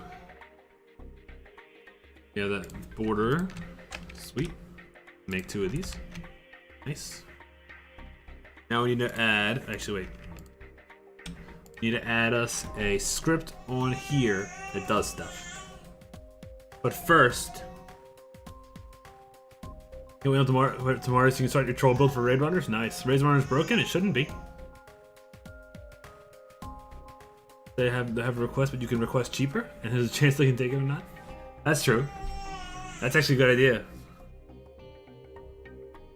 yeah, that border, sweet. Make 2 of these. Nice. Now we need to add, actually wait. We need to add us a script on here that does stuff. But first, Can we wait tomorrow so you can start your troll build for Raid Runners? Nice. Raid Runners broken? It shouldn't be. They have a request, but you can request cheaper, and there's a chance they can take it or not. That's true. That's actually a good idea.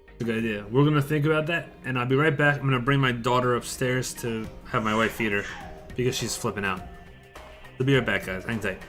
It's a good idea. We're gonna think about that, and I'll be right back. I'm gonna bring my daughter upstairs to have my wife feed her because she's flipping out. I'll be right back, guys. Hang tight.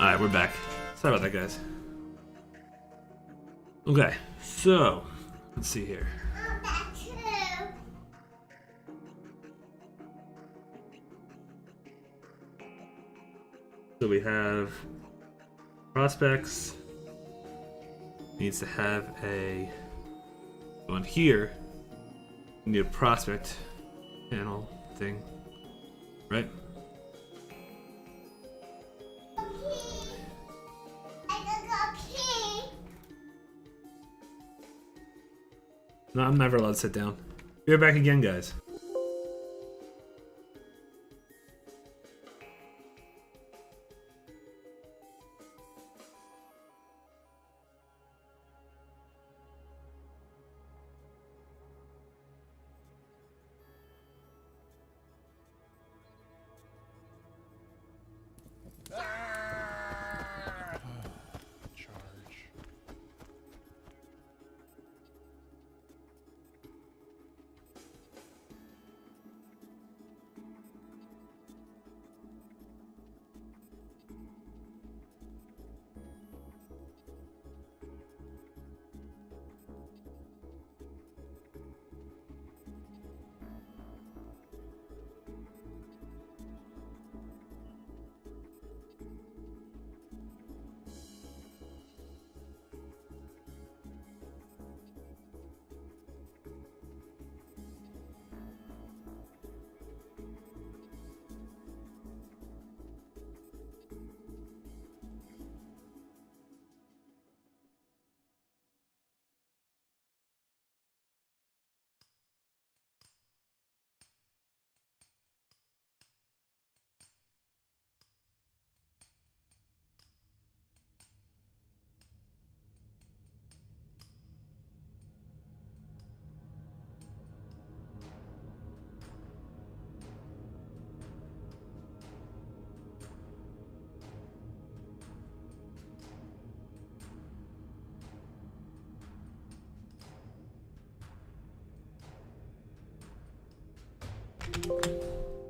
Alright, we're back. Sorry about that, guys. Okay, so let's see here. I'm back too. So we have prospects. Needs to have a one here. We need a prospect panel thing, right? No, I'm never allowed to sit down. We're back again, guys.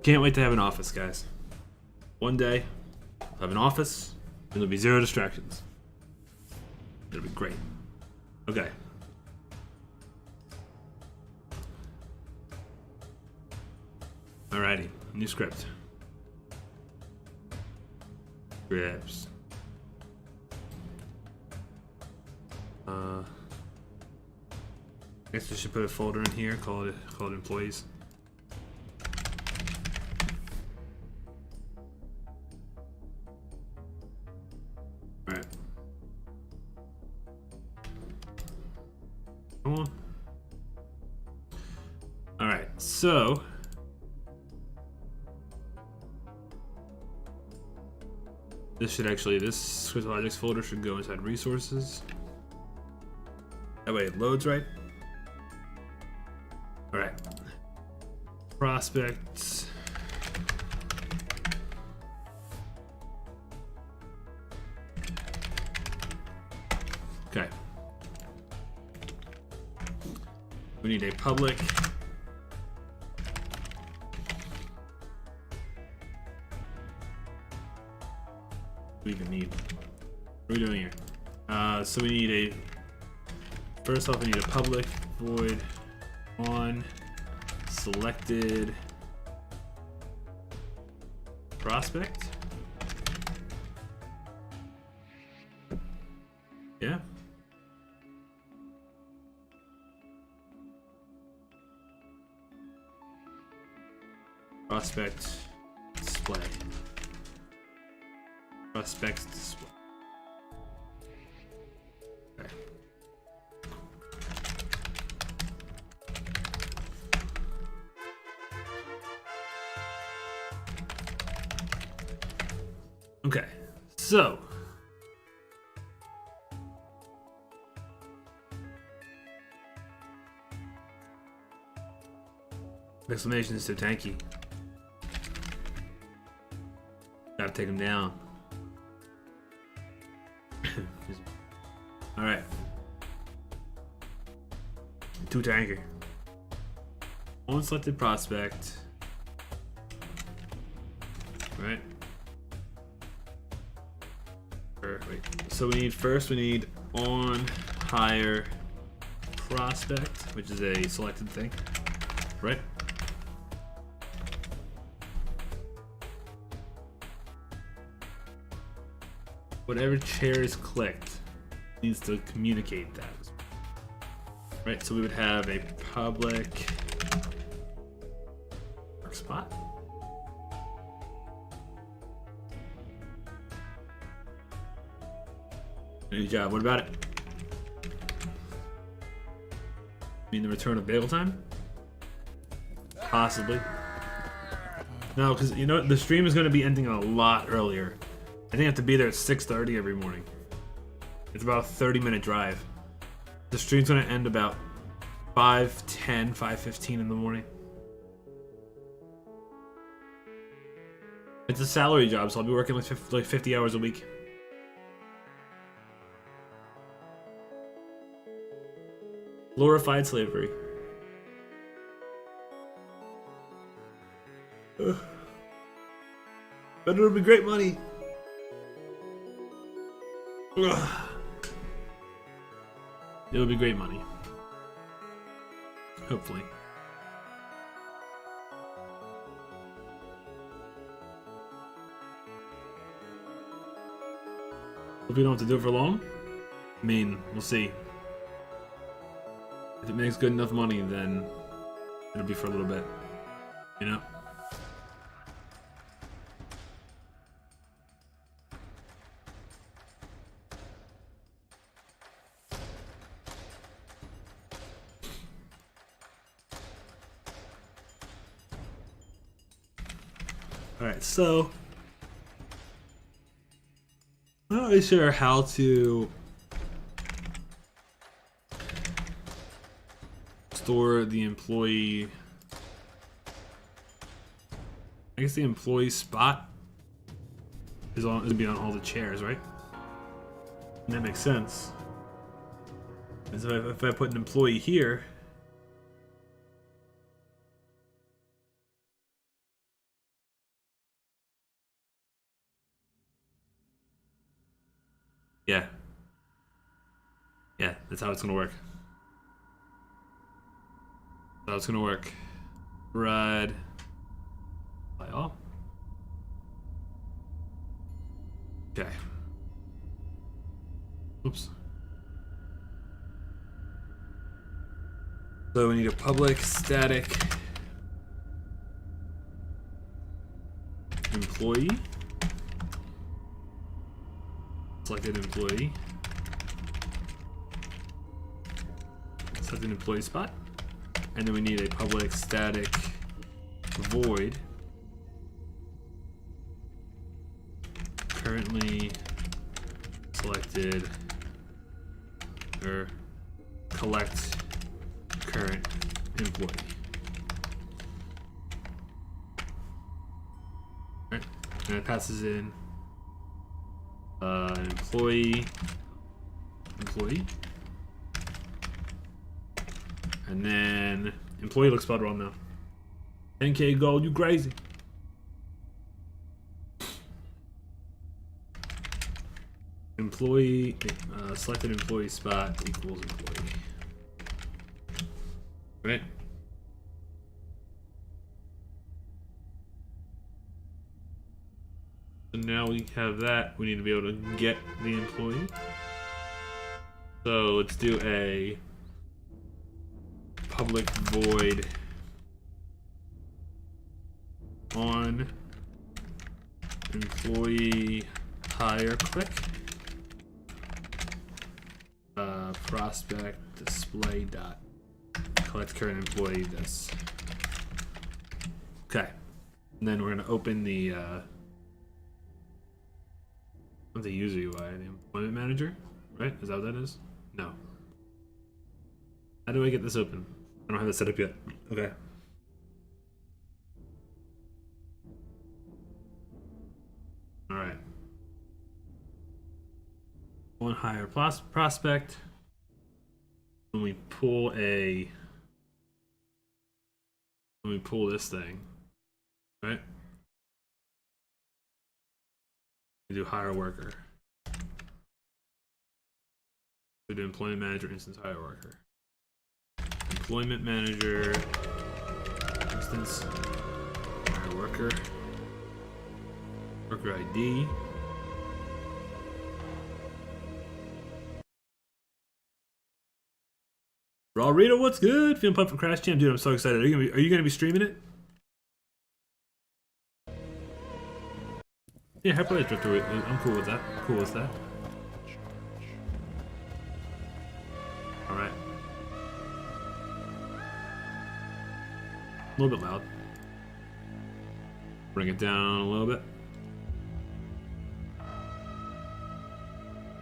Can't wait to have an office, guys. One day, I'll have an office, and there'll be 0 distractions. It'll be great. Okay. Alrighty, new script. Scripts. I guess we should put a folder in here called employees. Alright. Come on. Alright, so this Script Logics folder should go inside resources. That way it loads right. Alright. Prospects. Okay. We need a public. We even need. What are we doing here? So we need a. First off, we need a public void on selected prospect. Yeah. Prospect display. Prospect display. Okay. Okay, so exclamation is so tanky. Gotta take him down. All right, 2 tanker. One selected prospect. Right. Wait. So we need on hire prospect, which is a selected thing, right? Whatever chair is clicked needs to communicate that. Right, so we would have a public work spot. Good job. What about it? Mean the return of bagel time? Possibly. No, because you know what? The stream is going to be ending a lot earlier. I think I have to be there at 6:30 every morning. It's about a 30-minute drive. The stream's going to end about 5:10, 5:15 in the morning. It's a salary job, so I'll be working like 50 hours a week. Glorified slavery. But it'll be great money. It'll be great money. Hopefully. Hope we don't have to do it for long. I mean, we'll see. If it makes good enough money, then it'll be for a little bit. You know? Alright, so I'm not really sure how to store the employee. I guess the employee spot is on, it'll be on all the chairs, right? And that makes sense. And so if I put an employee here, yeah, that's how it's gonna work. That's how it's gonna work. Red. Apply all. Okay. Oops. So we need a public static employee. Selected employee. Select an employee spot. And then we need a public static void. Currently selected or collect current employee. Alright, and it passes in employee, and then employee looks spelled wrong now. 10K gold, you crazy. Employee, selected employee spot equals employee. Right? So now we have that. We need to be able to get the employee. So let's do a public void on employee hire click. Prospect display dot collect current employee this. Okay. And then we're gonna open the user UI, the employment manager, right? Is that what that is? No. How do I get this open? I don't have it set up yet. Okay. All right. One hire prospect. When we pull this thing, right? We do hire worker. We do employment manager instance hire worker. Employment manager instance hire worker. Worker ID. Raw Rita, what's good? Feeling pumped for Crash Jam, dude. I'm so excited. Are you gonna be streaming it? Yeah, I play Drift Away. I'm cool with that. Cool with that. All right. A little bit loud. Bring it down a little bit.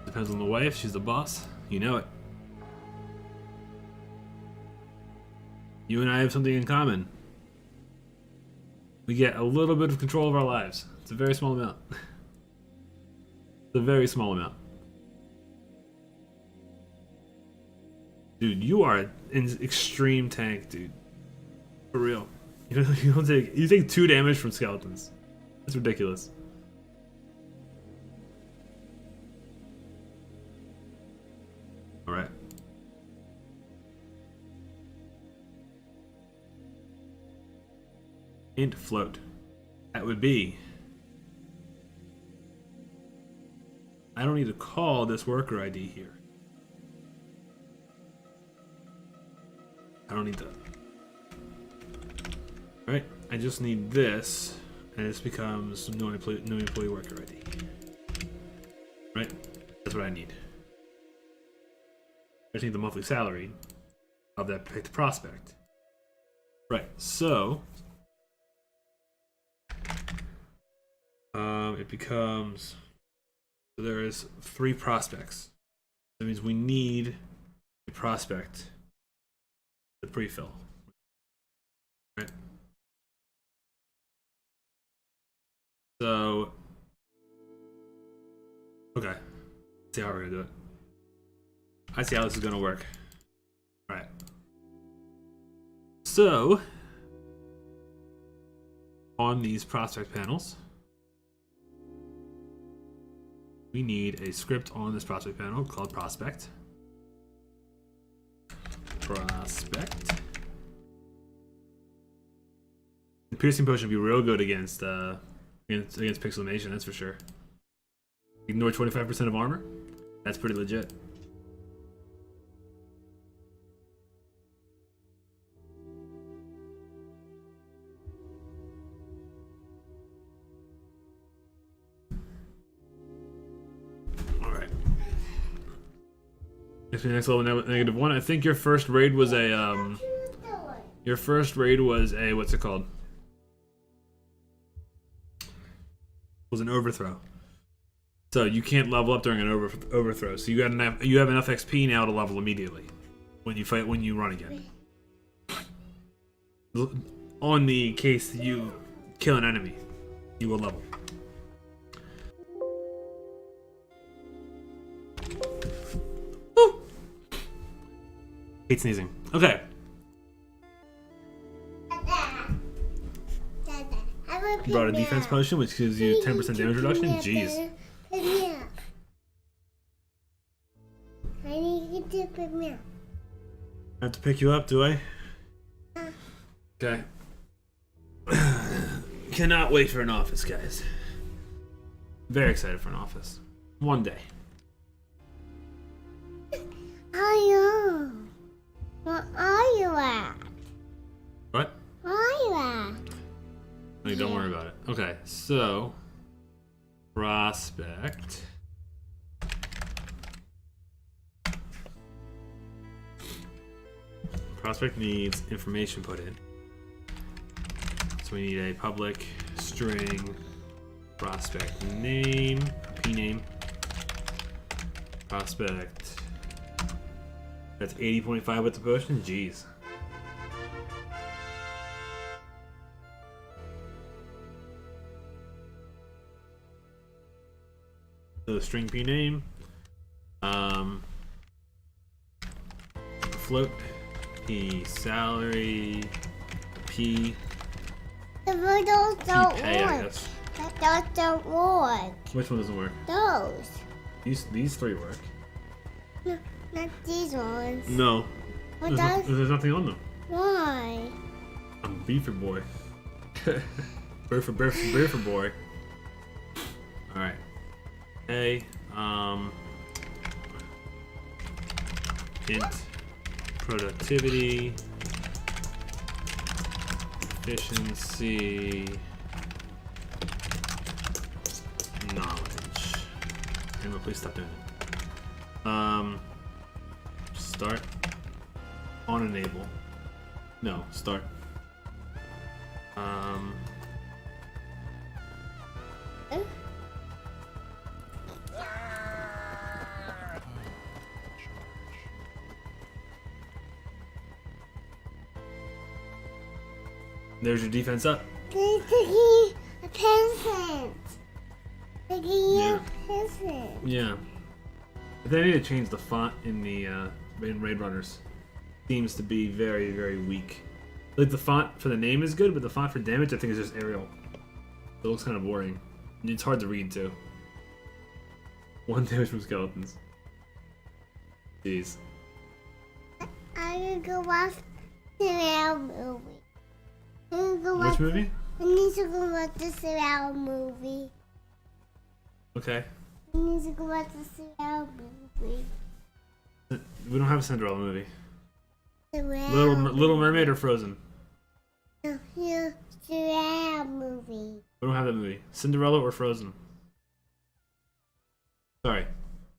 Depends on the wife. She's the boss. You know it. You and I have something in common. We get a little bit of control of our lives. It's a very small amount. It's a very small amount. Dude, you are an extreme tank, dude. For real. You take 2 damage from skeletons. That's ridiculous. Alright. Int float. That would be. I don't need to call this worker ID here. I don't need that. Alright, I just need this, and this becomes no employee worker ID. Right? That's what I need. I just need the monthly salary of that picked prospect. Right, so it becomes, so there is 3 prospects. That means we need a prospect to pre-fill. Right? So, okay, let's see how we're gonna do it. I see how this is gonna work. All right. So, on these prospect panels, we need a script on this prospect panel called prospect. Prospect. The piercing potion would be real good against pixelination, that's for sure. Ignore 25% of armor. That's pretty legit. Next level, -1. I think your first raid was a your first raid was a, what's it called? Was an overthrow. So you can't level up during an overthrow. So you have enough XP now to level immediately when you run again. On the case you kill an enemy, you will level. Hate sneezing. Okay. Brought a defense potion, which gives you 10% damage reduction. Jeez. I need to pick me up. I have to pick you up, do I? Okay. Cannot wait for an office, guys. Very excited for an office. One day. I know. Where are you at? What? Where are you at? No, don't worry about it. Okay, so prospect. Prospect needs information put in. So we need a public string prospect name, p name. Prospect. That's 80.5 with the potion? Jeez. So the string p name. Float. P salary. P. The riddles don't pay, I work. guess. Those don't work. Which one doesn't work? Those. These 3 work. Not these ones. No. What does? There's nothing on them. Why? I'm beefer boy. Beefer boy. Alright. Hey, int productivity, efficiency, knowledge. And please stop doing it. Start on enable. No, start. There's your defense up. They're taking a peasant. Taking Yeah. a peasant. Yeah. But they need to change the font in the in Raid Runners. Seems to be very, very weak. Like the font for the name is good, but the font for damage I think is just Arial. It looks kind of boring. And it's hard to read too. 1 damage from skeletons. Jeez. I'm gonna go watch the Surreal movie. Which movie? I need to go watch the Surreal movie. Okay. I need to go watch the Surreal movie. We don't have a Cinderella movie. Surreal. Little Mermaid or Frozen? Yeah, Surreal movie. We don't have that movie. Cinderella or Frozen? Sorry.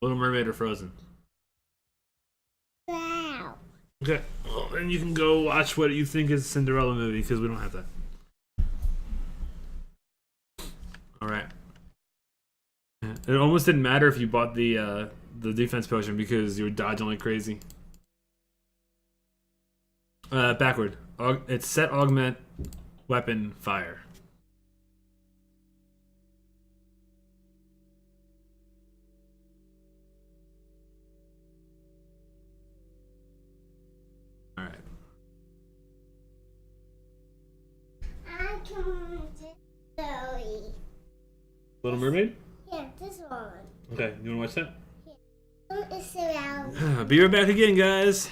Little Mermaid or Frozen? Wow. Okay. Well, then you can go watch what you think is a Cinderella movie because we don't have that. Alright. It almost didn't matter if you bought the defense potion because you were dodging like crazy. Backward. It's set augment weapon fire. Alright. I can watch this story. Little Mermaid? Yeah, this one. Okay, you wanna watch that? It's Surreal. Be right back again, guys.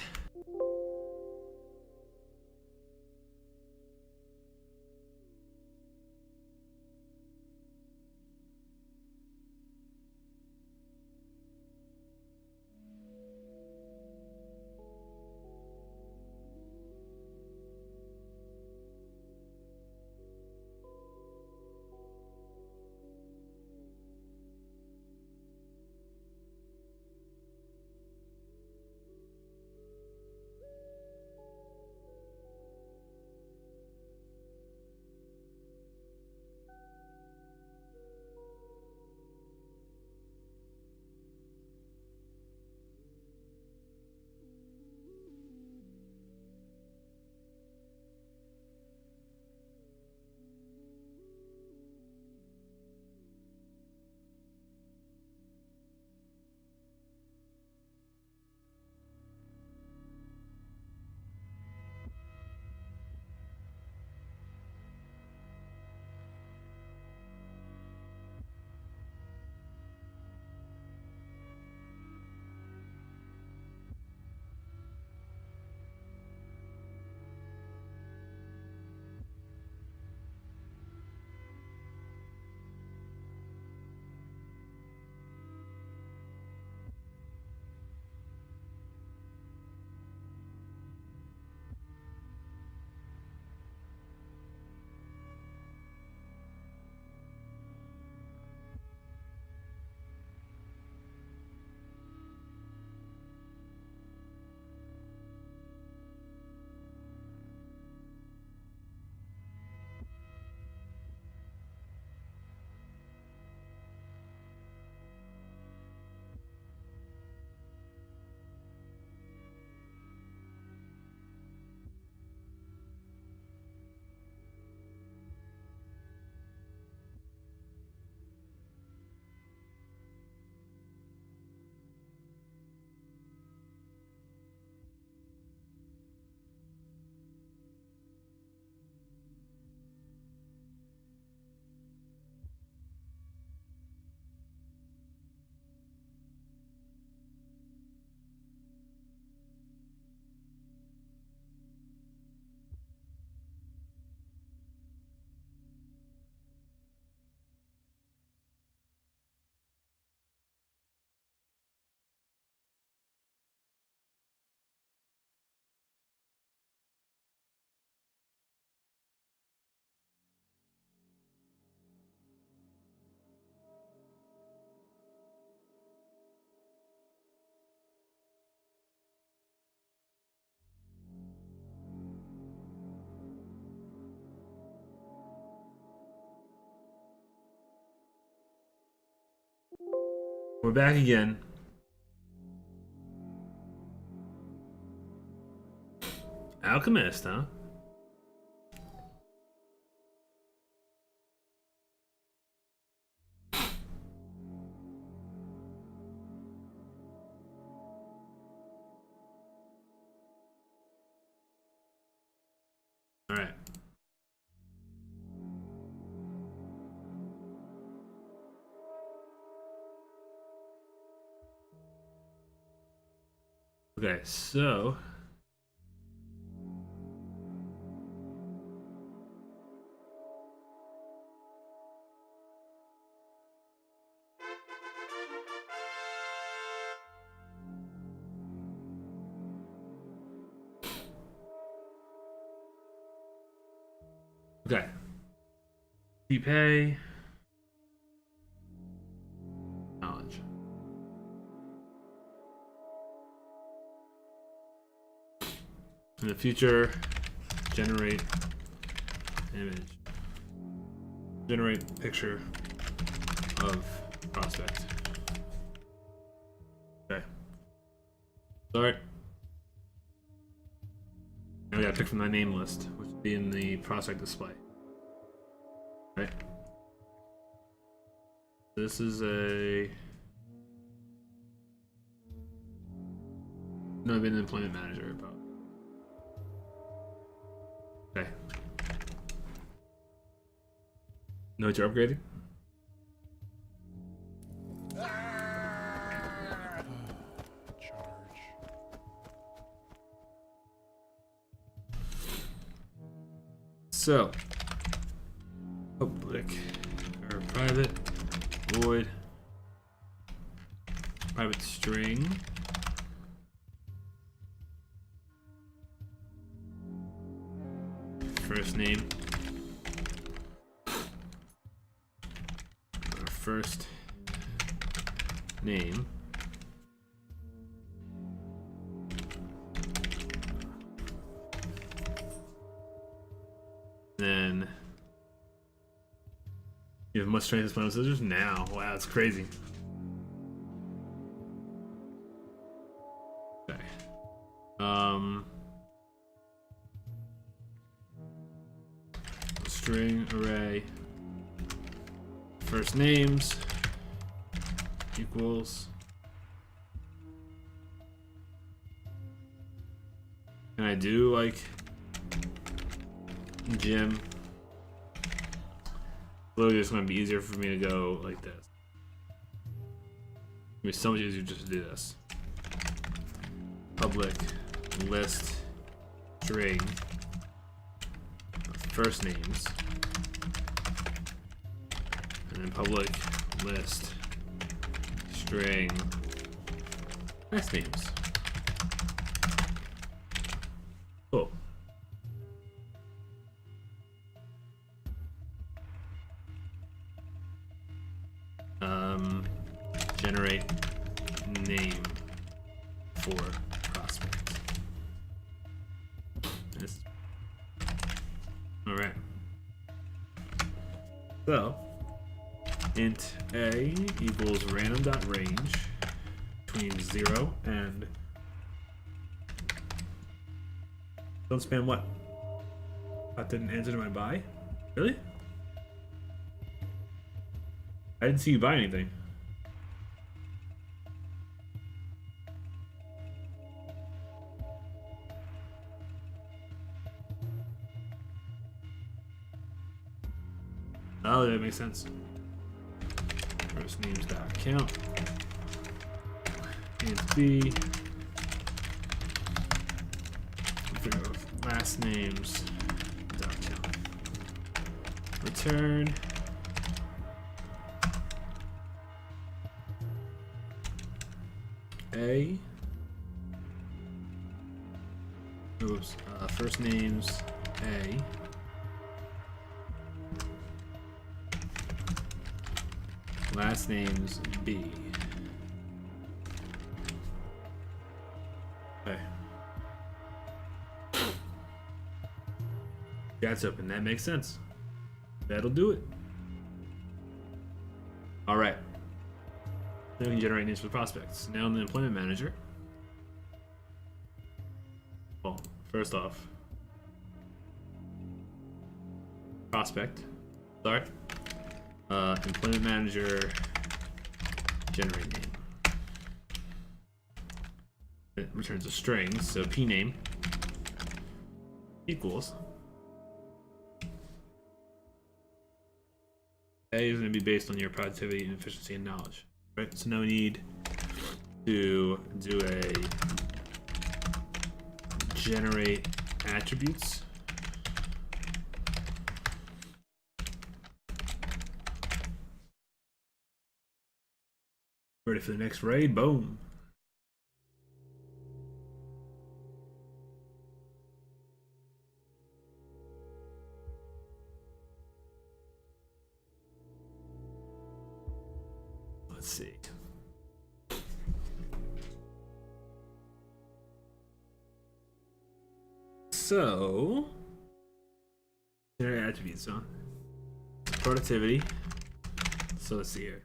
we're back again. Alchemist, huh? All right. Okay, so okay. Pay knowledge. In the future, generate image. Generate picture of prospect. Okay. Alright. Now we gotta pick from my name list, which would be in the prospect display. Right? This is a... No, I've been an employment manager, but... Okay. Know what you're upgrading? So, public or private void private string first name first name then you have much strength as final scissors now. Wow, that's crazy. Okay. String array first names equals. Can I do like Jim? Literally, it's gonna be easier for me to go like this. It'll be so much easier just to do this. Public list string first names, and then public list string last names. Cool. Generate name for prospect. All right. So int a equals random.range between 0 and don't spam what? That didn't answer to my buy? Really? I didn't see you buy anything. Oh, that makes sense. First names dot count. Int b. Figure out last names dot count. Return. A. Oops. First names A. Last names B. Okay. That's open. That makes sense. That'll do it. All right. Then we can generate names for prospects. Now in the employment manager. Well, first off, prospect. Start. Employment manager. Generate name. It returns a string, so p name equals. A is going to be based on your productivity and efficiency and knowledge. Right, so now we need to do a generate attributes. Ready for the next raid? Boom. Let's see. So, generate attributes, huh? Productivity. So let's see here.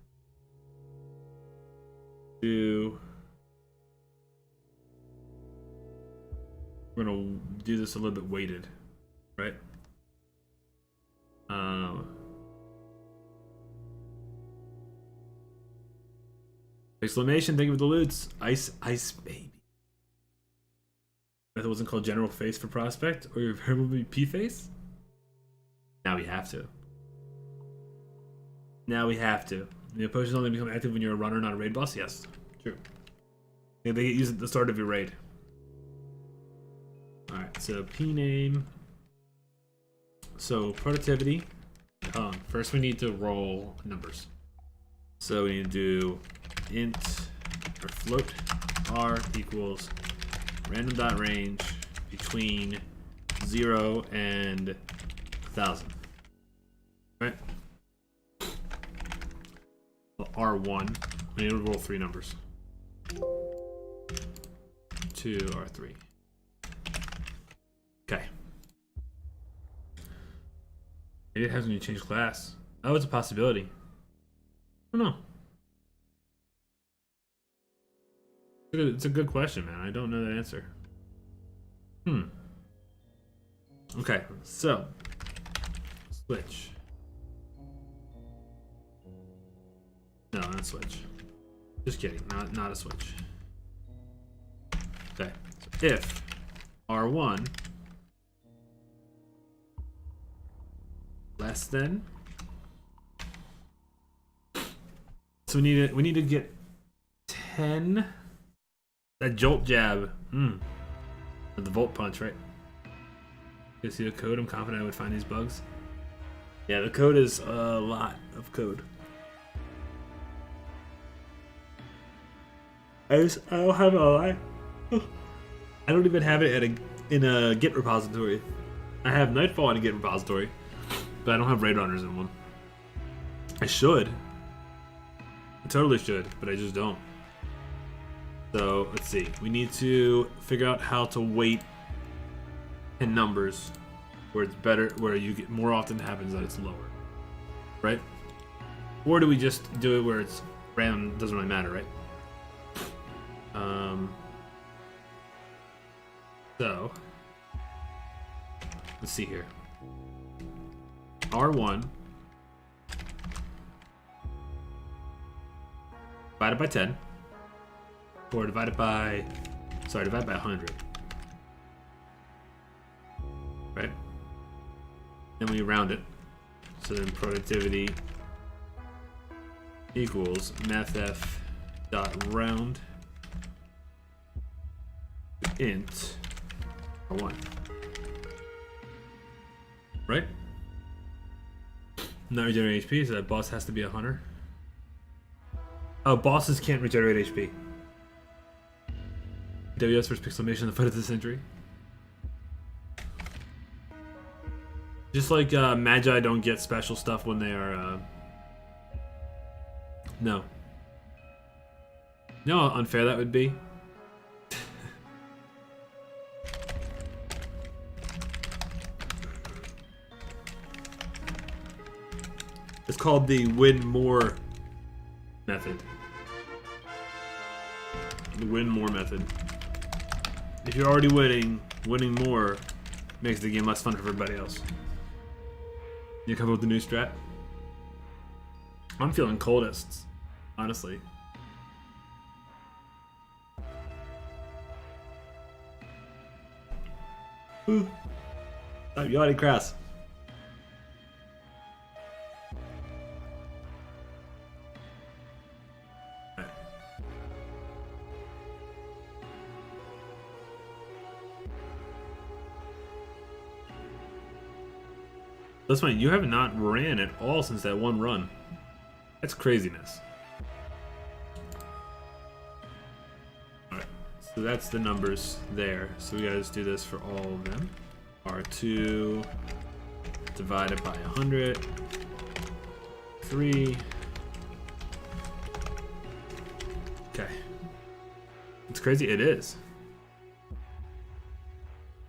We're gonna do this a little bit weighted, right? Exclamation, think of the loots. Ice baby. That wasn't called general face for prospect, or your variable would be p face? Now we have to. Now we have to. The potions only become active when you're a runner, not a raid boss? Yes. True. They get used at the start of your raid. Alright, so p name. So productivity. First we need to roll numbers. So we need to do int or float r equals random.range between 0 and 1,000. Right? R1. We need to roll 3 numbers. 2 R3. Okay. Maybe it has when you change class. Oh, it's a possibility. I don't know. It's a good question, man. I don't know that answer. Okay, so switch. No, not switch. Just kidding. Not a switch. Okay. So if R1 less than. So we need to get 10. That jolt jab. The volt punch, right? You see the code? I'm confident I would find these bugs. Yeah, the code is a lot of code. I don't have it online. I don't even have it in a Git repository. I have Nightfall in a Git repository, but I don't have raid runners in one. I should. I totally should, but I just don't. So let's see. We need to figure out how to weight in numbers where it's better, where you get more often happens that it's lower, right? Or do we just do it where it's random? Doesn't really matter, right? So let's see here. R1 divided by 10. Or divided by 100. Right? Then we round it. So then productivity equals mathf dot round int R1. Right? Not regenerate HP, so that boss has to be a hunter. Oh, bosses can't regenerate HP. WS versus Pixelmation in the fight of the century. Just like Magi don't get special stuff when they are. No. You know how unfair that would be? It's called the win more method. the win more method. If you're already winning, winning more makes the game less fun for everybody else. You come up with the new strat? I'm feeling coldest, honestly. Ooh. You already crass. That's fine. You have not ran at all since that one run. That's craziness. Alright, so that's the numbers there. So we gotta just do this for all of them. R2 divided by 100. 3. Okay. It's crazy. It is.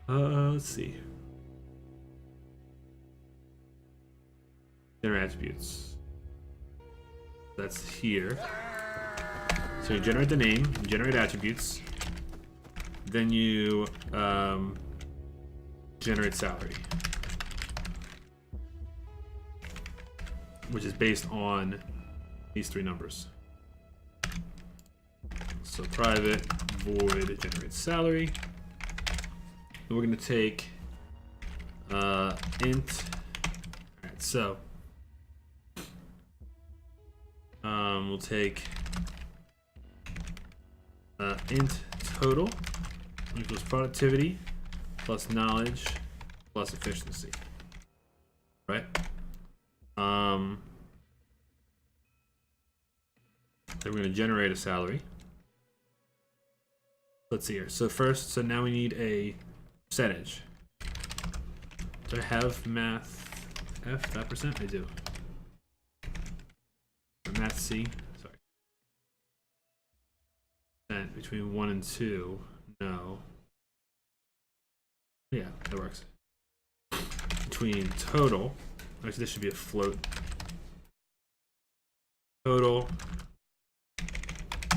Let's see. Generate attributes. That's here. So you generate the name, you generate attributes, then you generate salary, which is based on these three numbers. So private void generate salary. And we're gonna take int. Alright, so we'll take int total equals productivity plus knowledge plus efficiency, right? Then we're going to generate a salary. Let's see here. So first, so now we need a percentage. Do I have math F, that percent? I do. Or math C, sorry. And between 1 and 2, no. Yeah, that works. Between total, actually this should be a float. Total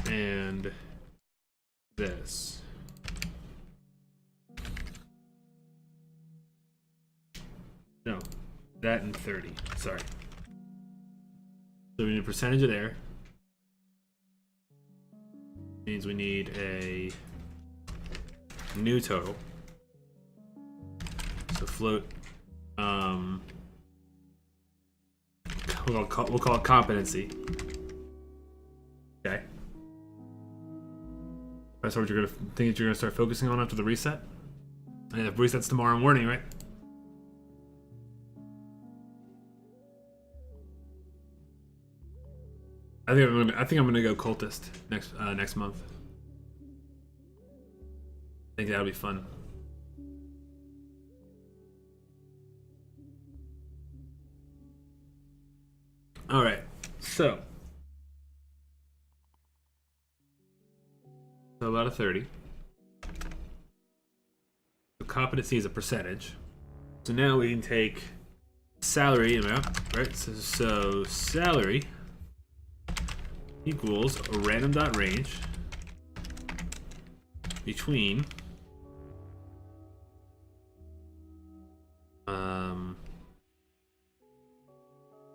and this. No, that and 30, sorry. So we need a percentage of there. Means we need a new total. So float. We'll call it competency. Okay. That's what you're gonna start focusing on after the reset. And the reset's tomorrow morning, right? I think I'm gonna go cultist next month. I think that'll be fun. All right, so about a 30. So competency is a percentage. So now we can take salary amount, right? So salary equals a random.range between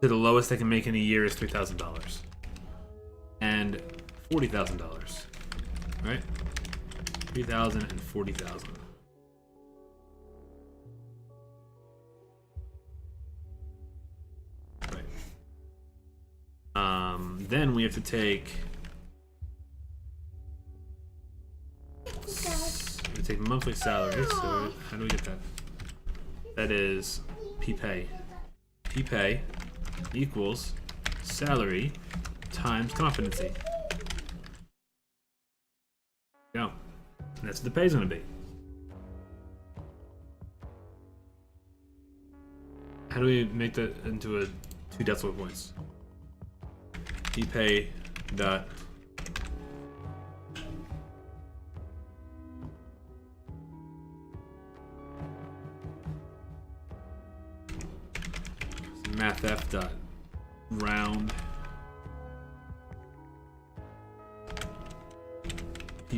so the lowest I can make in a year is $3,000 and $40,000, right? 3,000 and 40,000. Right. Then we have to take monthly salary. So how do we get that? That is PPay. PPay equals salary times competency. Go. And that's what the pay is going to be. How do we make that into a 2 decimal points? PPay dot mathf dot round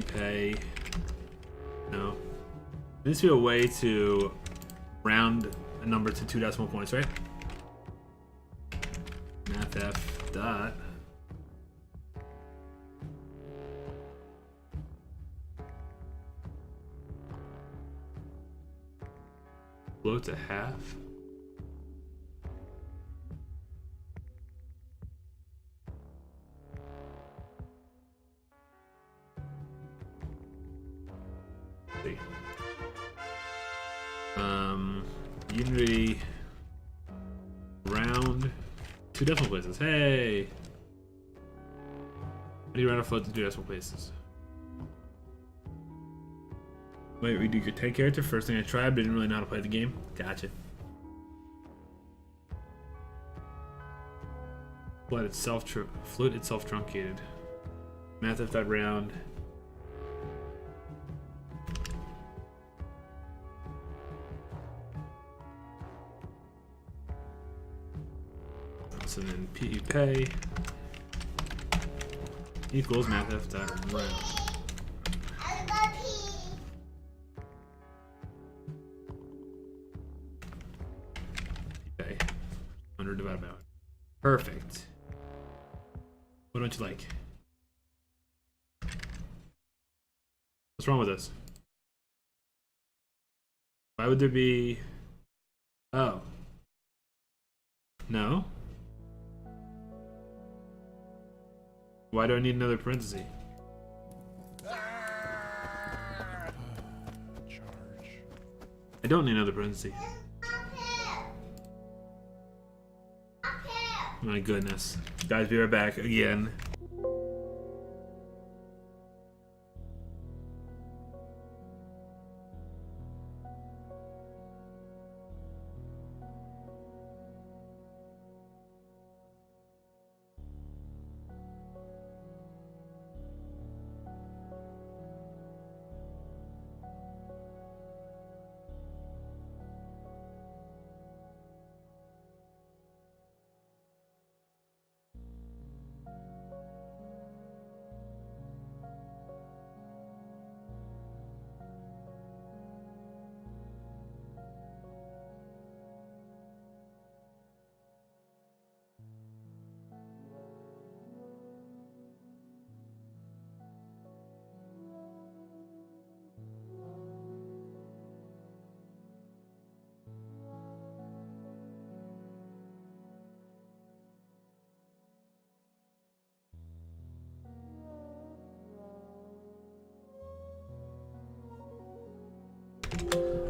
pay. No. There needs to be a way to round a number to 2 decimal points, right? Mathf dot. Float to half. See. Unity round 2 decimal places. Hey! How do you round a float to 2 decimal places? Wait, redo your 10 character. First thing I tried, but didn't really know how to play the game. Gotcha. Float itself truncated. Math of that round. So then PE pay equals math f dot round. Okay. 100 divided by 100. Perfect. What don't you like? What's wrong with this? Why would there be... Oh. No? Why do I need another parenthesis? Charge. I don't need another parenthesis. My goodness. Guys, be right back again.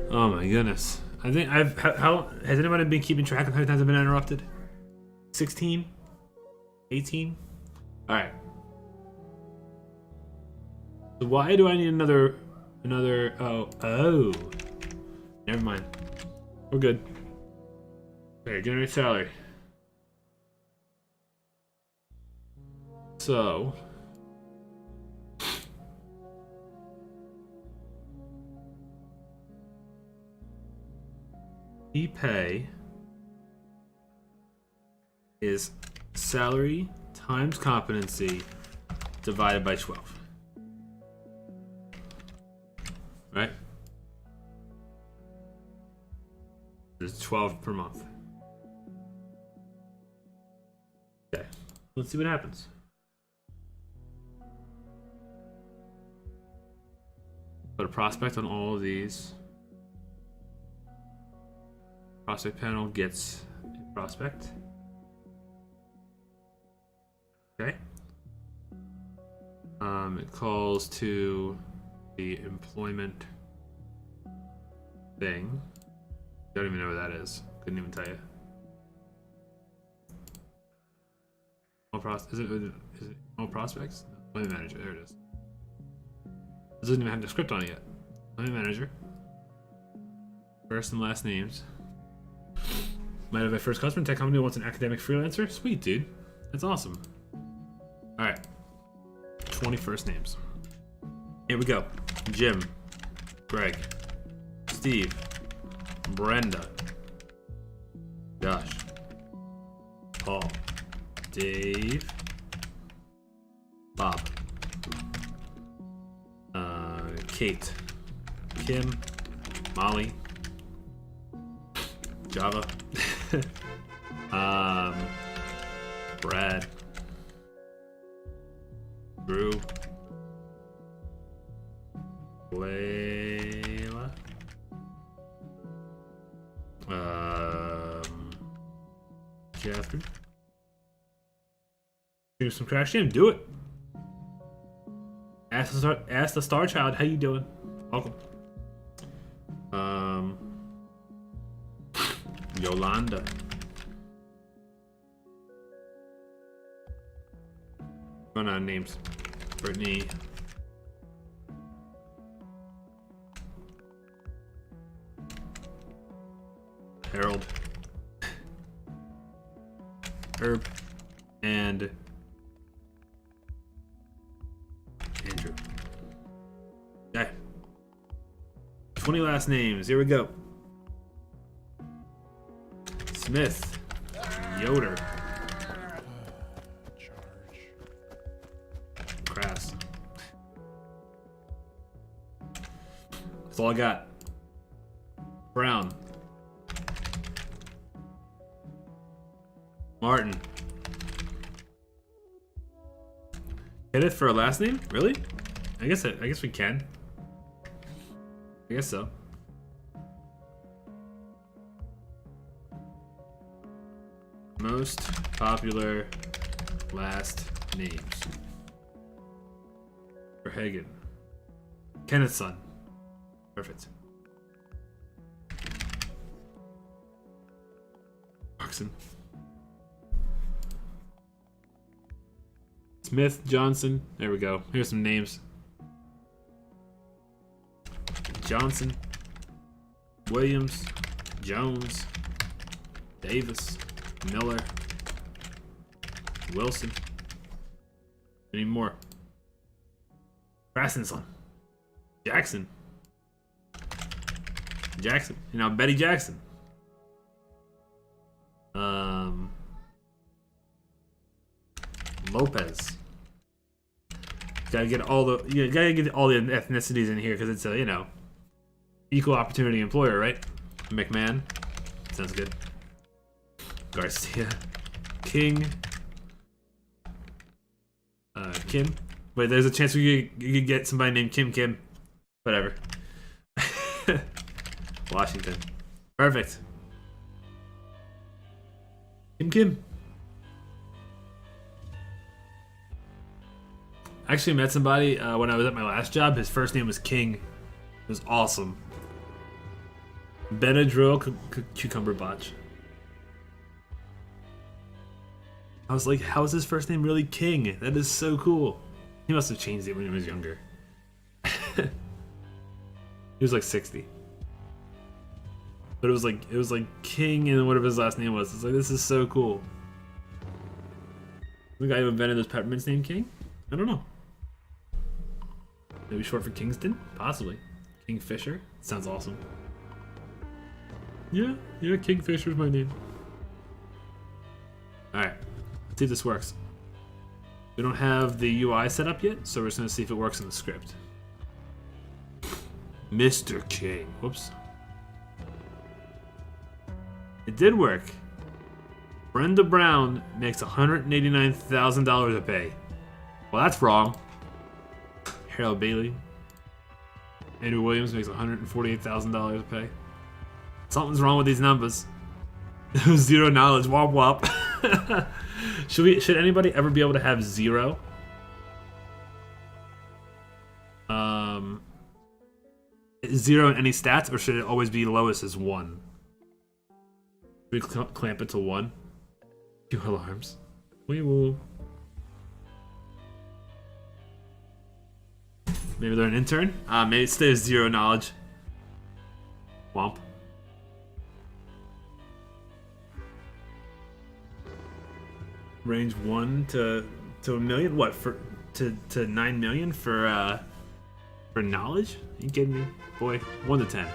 Oh my goodness. I think how has anybody been keeping track of how many times I've been interrupted? 16? 18? Alright. So why do I need another oh. Never mind. We're good. Okay, generate salary. So pay is salary times competency divided by 12. Right? There's 12 per month. Okay, let's see what happens. Put a prospect on all of these. Prospect panel gets a prospect. Okay. It calls to the employment thing. Don't even know what that is. Couldn't even tell you. Is it all prospects? Employment manager. There it is. It doesn't even have the script on it yet. Employment manager. First and last names. Might have my first customer. Tech company wants an academic freelancer. Sweet, dude. That's awesome. Alright. 20 first names. Here we go. Jim. Greg. Steve. Brenda. Josh. Paul. Dave. Bob. Kate, Kim, Molly, Java, Brad, Drew, Layla, Catherine. Do some Crash Jam. Do it. Ask the Star Child, how you doing? Welcome. Yolanda. Run out of names. Brittany. Harold. Herb. And Andrew. Okay. 20 last names. Here we go. Smith. Yoder. Crass. That's all I got. Brown. Martin. Hit it for a last name? Really? I guess we can. I guess so. Most popular last names. Verhagen. Kenneth's son. Perfect. Oxen. Smith, Johnson. There we go. Here's some names. Johnson. Williams. Jones. Davis. Miller. Wilson. Any more? Braston's son. Jackson. Jackson. You know, Betty Jackson. Lopez. Gotta get all the ethnicities in here because it's a, you know, equal opportunity employer, right? McMahon. Sounds good. Garcia. King. Kim. Wait, there's a chance you could get somebody named Kim. Whatever. Washington. Perfect. Kim. I actually met somebody when I was at my last job. His first name was King. It was awesome. Benadryl Cucumber Botch. I was like, how is his first name really King? That is so cool. He must have changed it when he was younger. He was like 60. But it was like King and whatever his last name was. It's like, this is so cool. The guy who invented those peppermints named King? I don't know. Maybe short for Kingston? Possibly. Kingfisher? Sounds awesome. Yeah, Kingfisher's my name. Alright. Let's see if this works. We don't have the UI set up yet, so we're just gonna see if it works in the script. Mr. King. Whoops. It did work. Brenda Brown makes $189,000 a pay. Well, that's wrong. Harold Bailey. Andrew Williams makes $148,000 a pay. Something's wrong with these numbers. Zero knowledge. Womp womp. Should anybody ever be able to have zero? Zero in any stats, or should it always be lowest as 1? We clamp it to 1. 2 alarms. We will. Maybe they're an intern. Maybe it stays 0 knowledge. Womp. Range 1 to a million. What for? To 9 million for knowledge? Are you kidding me, boy? 1 to 10.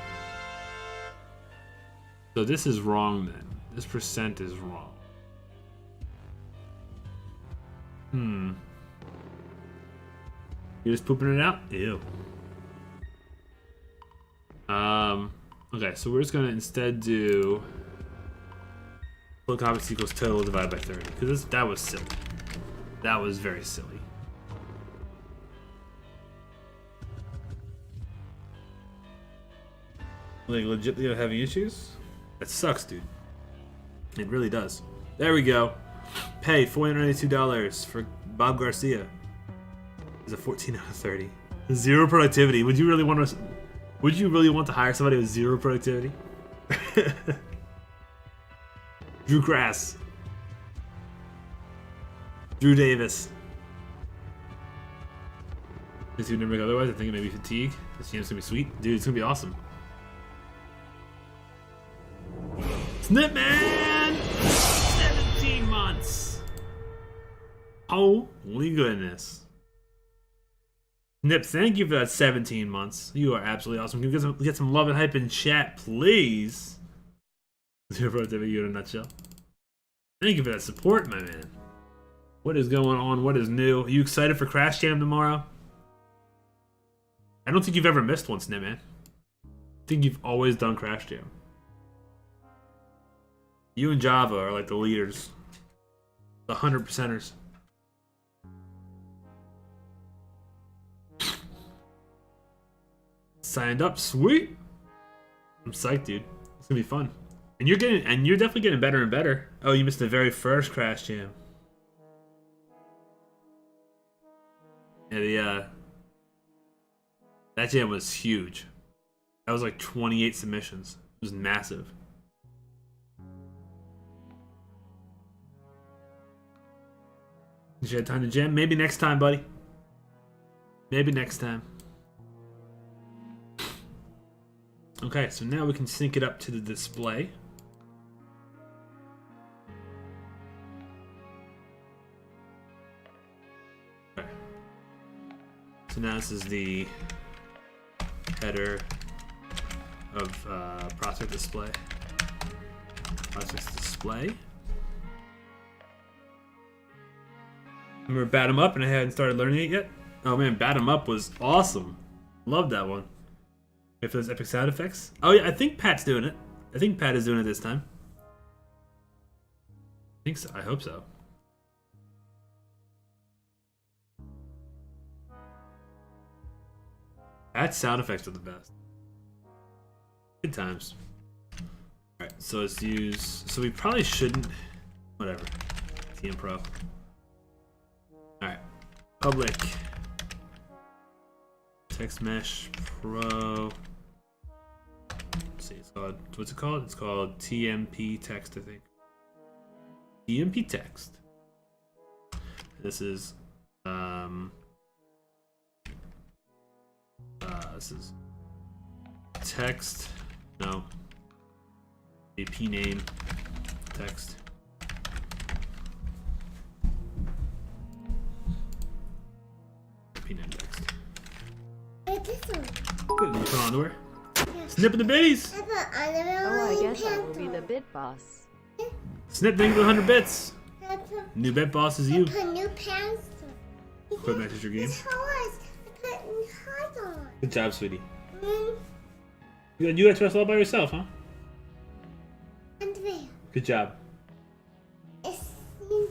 So this is wrong then. This percent is wrong. You're just pooping it out? Ew. Okay, so we're just gonna instead do total copies equals total divided by 30 because that was silly. That was very silly. Like legitimately having issues? That sucks, dude. It really does. There we go. Pay $492 for Bob Garcia. Is a 14 out of 30. Zero productivity. Would you really want to? Would you really want to hire somebody with zero productivity? Drew Grass. Drew Davis. If you never make otherwise, I think it may be fatigue. This game's gonna be sweet. Dude, it's gonna be awesome. Snip Man! 17 months! Holy goodness. Nip, thank you for that 17 months. You are absolutely awesome. Can we get some love and hype in chat, please? Zero productivity in a nutshell. Thank you for that support, my man. What is going on? What is new? Are you excited for Crash Jam tomorrow? I don't think you've ever missed one, Snip Man. I think you've always done Crash Jam. You and Java are like the leaders. The 100%ers. Signed up, sweet. I'm psyched, dude. It's gonna be fun. And you're definitely getting better and better. Oh, you missed the very first Crash Jam. Yeah, that jam was huge. That was like 28 submissions. It was massive. Did you have time to jam? Maybe next time, buddy. Maybe next time. Okay, so now we can sync it up to the display. Okay. So now this is the header of prospect display. Prospect display. Remember Bat 'em Up and I hadn't started learning it yet? Oh man, Bat 'em Up was awesome. Loved that one. Wait for those epic sound effects. Oh yeah, I think Pat's doing it. I think Pat is doing it this time. I think so. I hope so. Pat's sound effects are the best. Good times. Alright, so let's use... So we probably shouldn't... Whatever. TM Pro. Alright. Public. Text Mesh Pro. Let's see, it's called... What's it called? It's called TMP Text, I think. TMP Text. This is... this is... Text... No. AP name. Text. AP name text. Wait, this one. Good, you put on underwear? Yeah. Snip the bitties! I put underwear Oh, I on guess I will pants be on. the bit boss. Snip, thank you for 100 bits! I put, New bet boss is I you. put new pants on. Quit message your game. It's hard. I put new hard on. Good job, sweetie. Mm, You got dressed all by yourself, huh? underwear. Good job. It's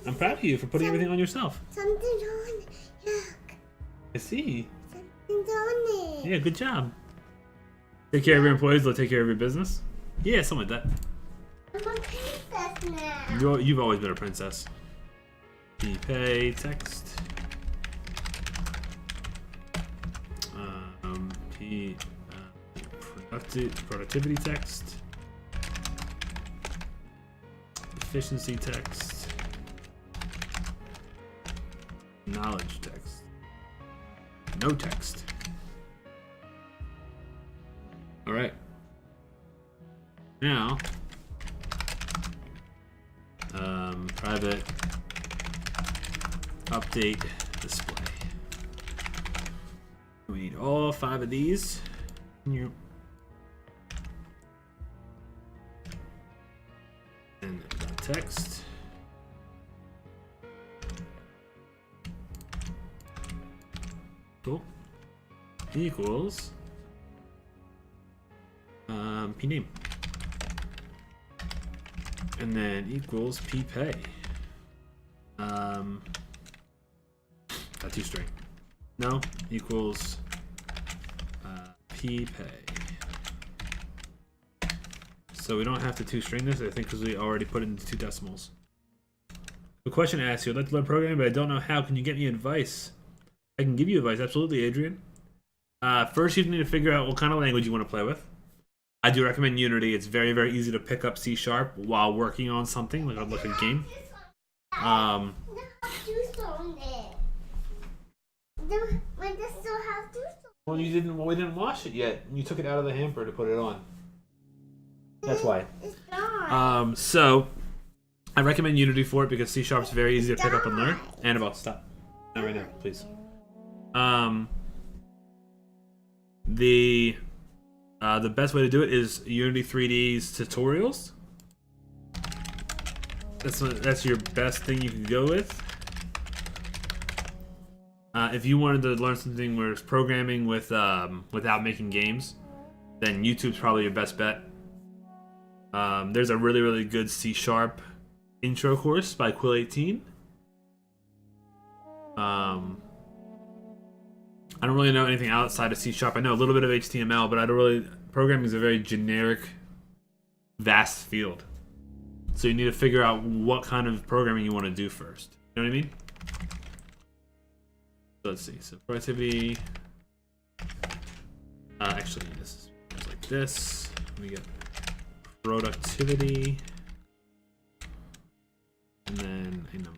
I'm proud of you for putting everything on yourself. something on. Yuck. I see. Something's on it. Yeah, good job. Take care of your employees, they'll take care of your business. Yeah, something like that. I'm a princess now. You've always been a princess. Pay text. P productivity text. Efficiency text. Knowledge text. No text. All right. Now, private update display. We need all 5 of these. And dot text. Cool. Equals pname. And then equals ppay. Not toString. No, equals ppay. So we don't have to toString this, I think, because we already put it into 2 decimals. The question asks you, I'd like to learn programming, but I don't know how. Can you get me advice? I can give you advice, absolutely, Adrian. First, you need to figure out what kind of language you want to play with. I do recommend Unity. It's very, very easy to pick up C# while working on something, like a game. Well, we didn't wash it yet. You took it out of the hamper to put it on. That's why. So I recommend Unity for it because C# is very easy to pick up and learn. Annabelle, stop. Not right now, please. The best way to do it is Unity 3D's tutorials. That's your best thing you can go with. If you wanted to learn something where it's programming with without making games, then YouTube's probably your best bet. There's a really, really good C# intro course by Quill18. I don't really know anything outside of C#. I know a little bit of HTML, but I don't really... Programming is a very generic, vast field. So you need to figure out what kind of programming you want to do first. You know what I mean? So let's see. So productivity... actually, this is like this. Let me get productivity. And then a number.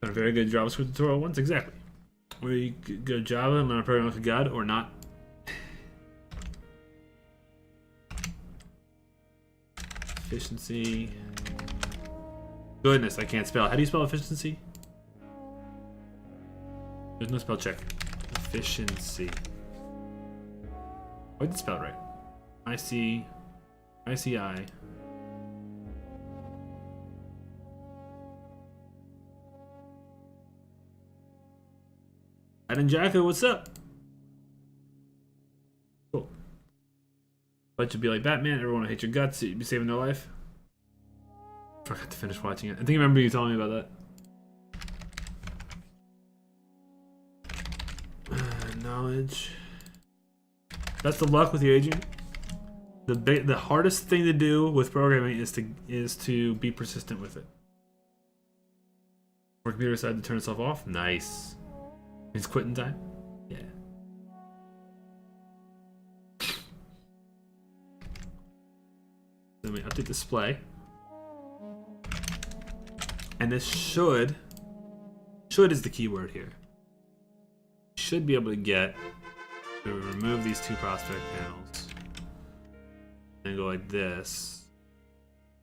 A very good JavaScript tutorial once, exactly. Where you go Java and learn a program like a god, or not. Efficiency. Goodness, I can't spell. How do you spell efficiency? There's no spell check. Efficiency. Oh, I did spell it right. ICI. Adam Jacko, what's up? Cool. But you'll be like Batman, everyone will hate your guts, you'd be saving their life. Forgot to finish watching it. I think I remember you telling me about that. Knowledge. That's the luck with you, Adrian. The hardest thing to do with programming is to be persistent with it. Our computer decided to turn itself off. Nice. It's quitting time? Yeah. Then we update display. And this should is the key word here. Should be able to remove these 2 prospect panels. And go like this.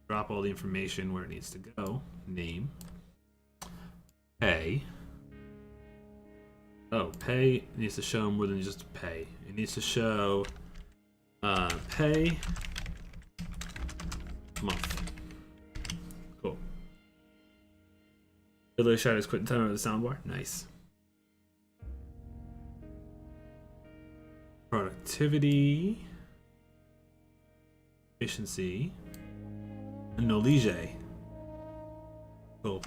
Drop all the information where it needs to go. Name. Pay. Oh, pay needs to show more than just pay. It needs to show pay month. Cool. Literally shot his quitting time over the soundbar. Nice. Productivity. Efficiency. And knowledge. Cool.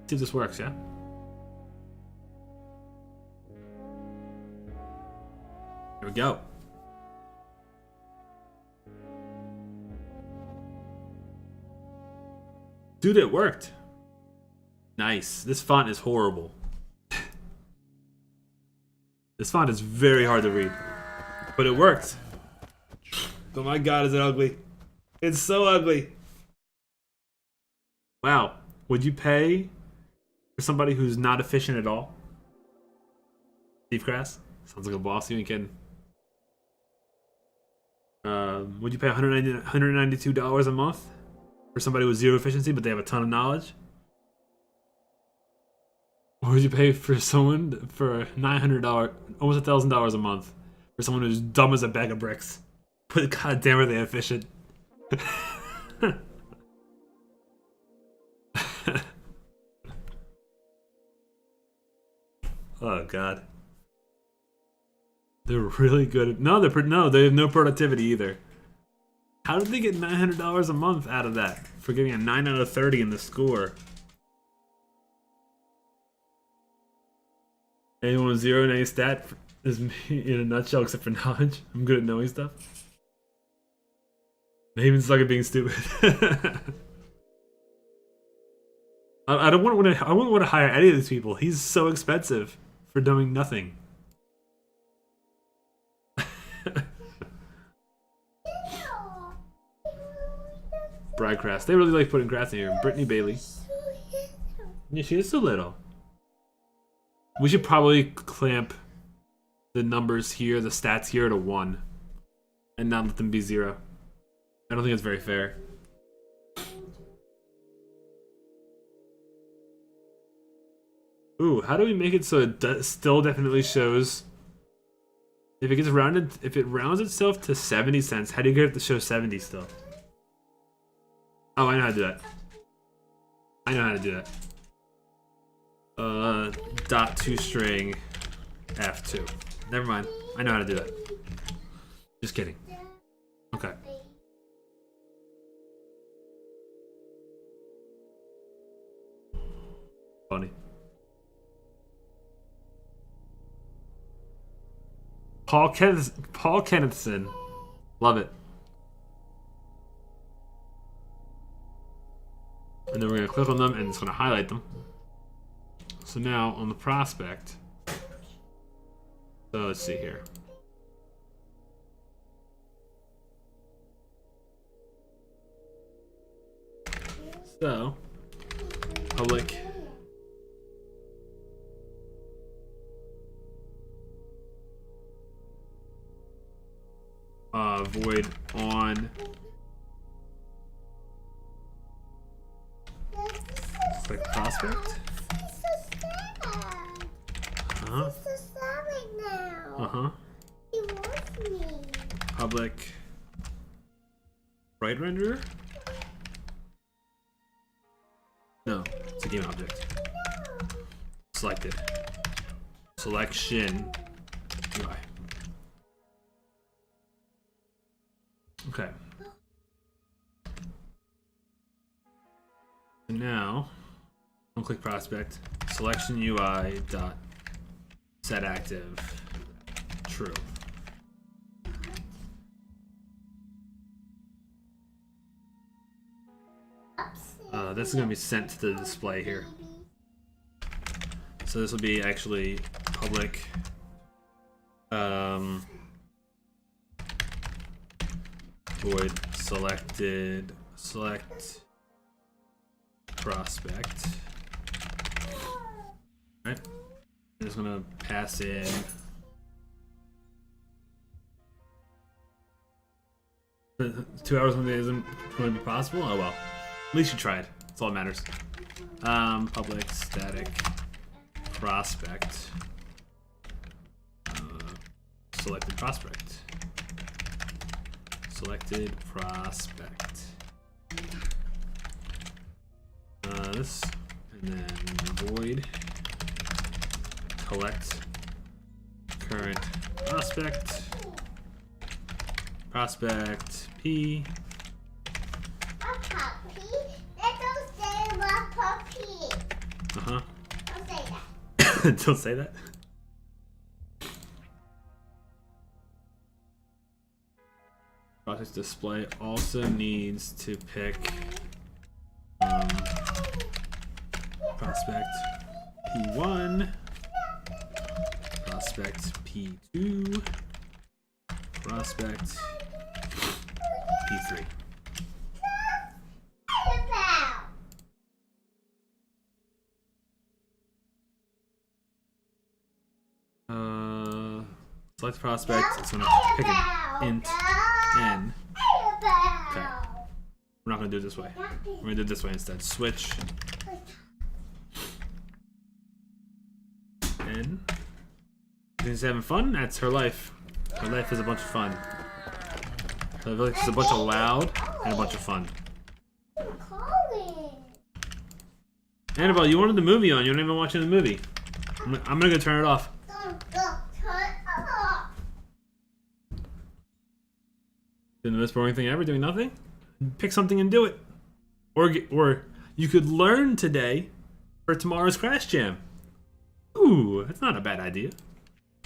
See if this works, yeah? Here we go. Dude, it worked. Nice. This font is horrible. This font is very hard to read. But it worked. Oh my god, is it ugly. It's so ugly. Wow. Would you pay for somebody who's not efficient at all? Steve Grass? Sounds like a boss, you ain't kidding. Would you pay $192 a month for somebody with 0 efficiency but they have a ton of knowledge? Or would you pay for someone for $900, almost $1,000 a month for someone who's dumb as a bag of bricks? But goddamn are they efficient? Oh god. They're really good at, no, they have no productivity either. How did they get $900 a month out of that for getting a 9 out of 30 in the score? Anyone with 0 in any stat is me in a nutshell except for knowledge. I'm good at knowing stuff. They even suck at being stupid. I don't want to. I wouldn't want to hire any of these people. He's so expensive for doing nothing. Bride Crass. They really like putting grass in here. Brittany Bailey. Yeah, she is so little. We should probably clamp the numbers here, the stats here to 1. And not let them be 0. I don't think it's very fair. Ooh, how do we make it so it still definitely shows? If it gets rounded, if it rounds itself to 70 cents, how do you get it to show 70 still? Oh, I know how to do that. I know how to do that. Dot toString F2. Never mind. I know how to do that. Just kidding. Okay. Funny. Paul Kennethson. Love it. And then we're going to click on them and it's going to highlight them. So now on the prospect. So let's see here. So, public. Void on. Click prospect. Uh-huh. Uh-huh. Public right renderer? No, it's a game object. Selected. Selection UI. Okay. So now, I'll click prospect. Selection UI dot set active true. This is going to be sent to the display here. So this will be actually public void select prospect. Alright. I'm just going to pass in the 2 hours one day isn't going to be possible. Oh well. At least you tried. That's all that matters. Public static prospect. Selected prospect. Selected prospect. This, and then void collect current prospect. Prospect P. Uh-huh. Don't say that. Don't say that. Project display also needs to pick prospect P1, prospect P2, prospect P3. Select prospect, it's going to pick an int n. Okay. We're not going to do it this way. We're going to do it this way instead. Switch n. She's having fun? That's her life. Her life is a bunch of fun. Her life is a bunch of loud and a bunch of fun. Annabelle, you wanted the movie on. You're not even watching the movie. I'm going to go turn it off. Doing the most boring thing ever, doing nothing? Pick something and do it. Or you could learn today for tomorrow's Crash Jam. Ooh, that's not a bad idea.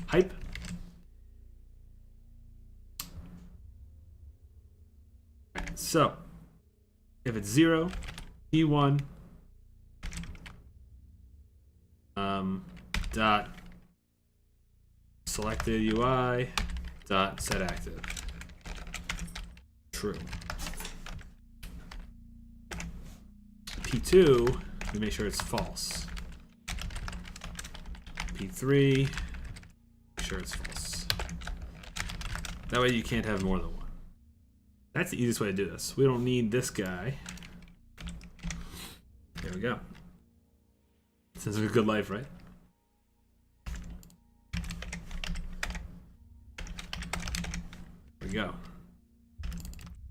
Hype. So, if it's 0, P1 dot selected UI dot set active. True. P2, we make sure it's false. P3, make sure it's false. That way you can't have more than one. That's the easiest way to do this. We don't need this guy. There we go. Sounds like a good life, right? There we go.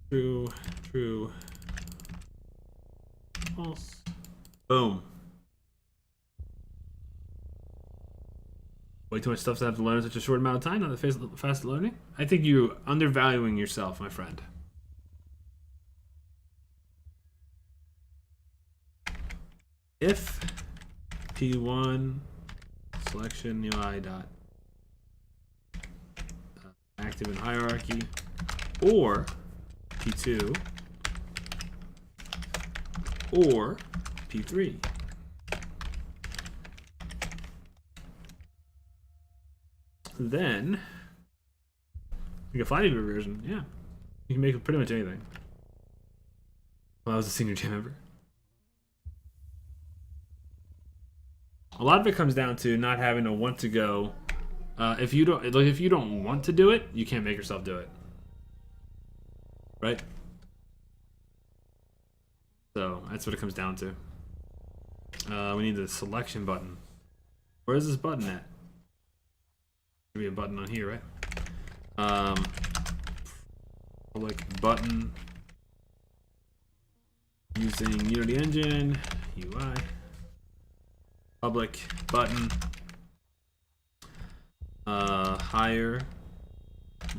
True, true, false. Boom. Way too much stuff to have to learn in such a short amount of time, not the fast learning. I think you're undervaluing yourself, my friend. If P1 selection UI dot active in hierarchy, or P2 or P3. Then you can find a version. Yeah, you can make pretty much anything. Well, I was a senior jam member. A lot of it comes down to not having to want to go. If you don't want to do it, you can't make yourself do it, right? So that's what it comes down to. We need the selection button. Where is this button at? Should be a button on here, right? Public button using Unity Engine UI. Public button. Higher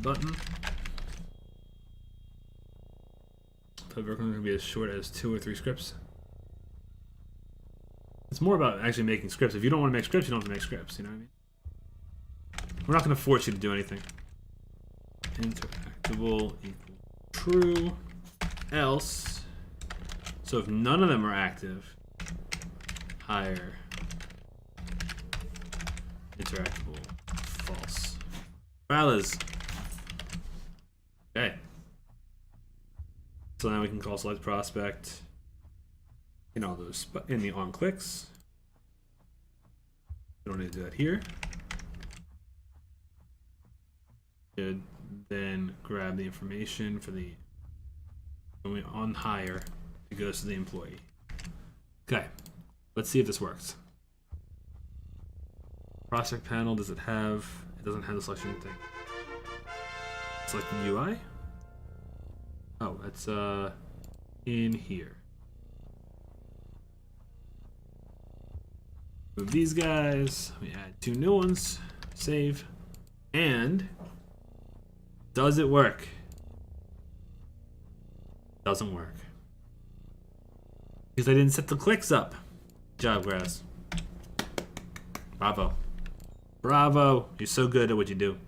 button. We're going to be as short as 2 or 3 scripts. It's more about actually making scripts. If you don't want to make scripts, you don't have to make scripts. You know what I mean? We're not going to force you to do anything. Interactable equal true. Else. So if none of them are active, higher interactable false. Fellas. Okay. So now we can call select prospect in all those in the on clicks. We don't need to do that here. Good. Then grab the information for the on hire. It goes to the employee. Okay. Let's see if this works. Prospect panel, does it have? It doesn't have the selection thing. Select the UI. Oh, it's in here. Move these guys. We add 2 new ones. Save. And does it work? Doesn't work. Because I didn't set the clicks up. Job, Grass. Bravo. Bravo. You're so good at what you do.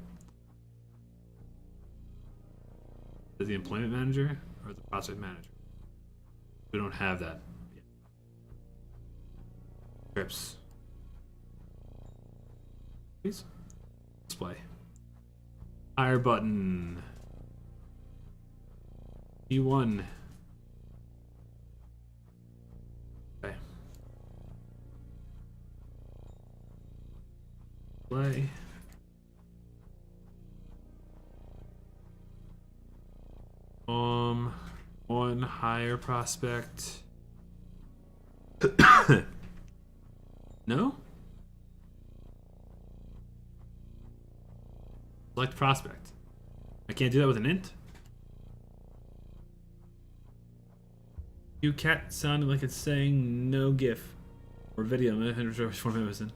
Is the employment manager or the project manager? We don't have that yet. Scripts. Please. Display. Hire button. E1. Okay. Play. One higher prospect. No? Select prospect. I can't do that with an int. You cat sounded like it's saying no GIF or video. I'm not 100% which format it was in.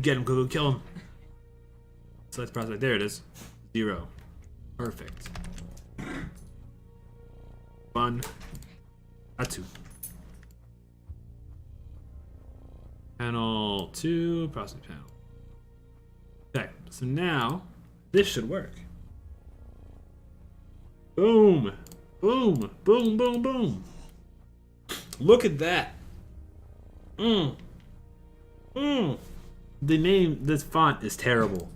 Get him, Google, kill him. select prospect. There it is. 0. Perfect. 1. A 2. Panel 2. Prospect panel. Okay, so now this should work. Boom. Boom. Boom, boom, boom. Look at that. The name, this font is terrible.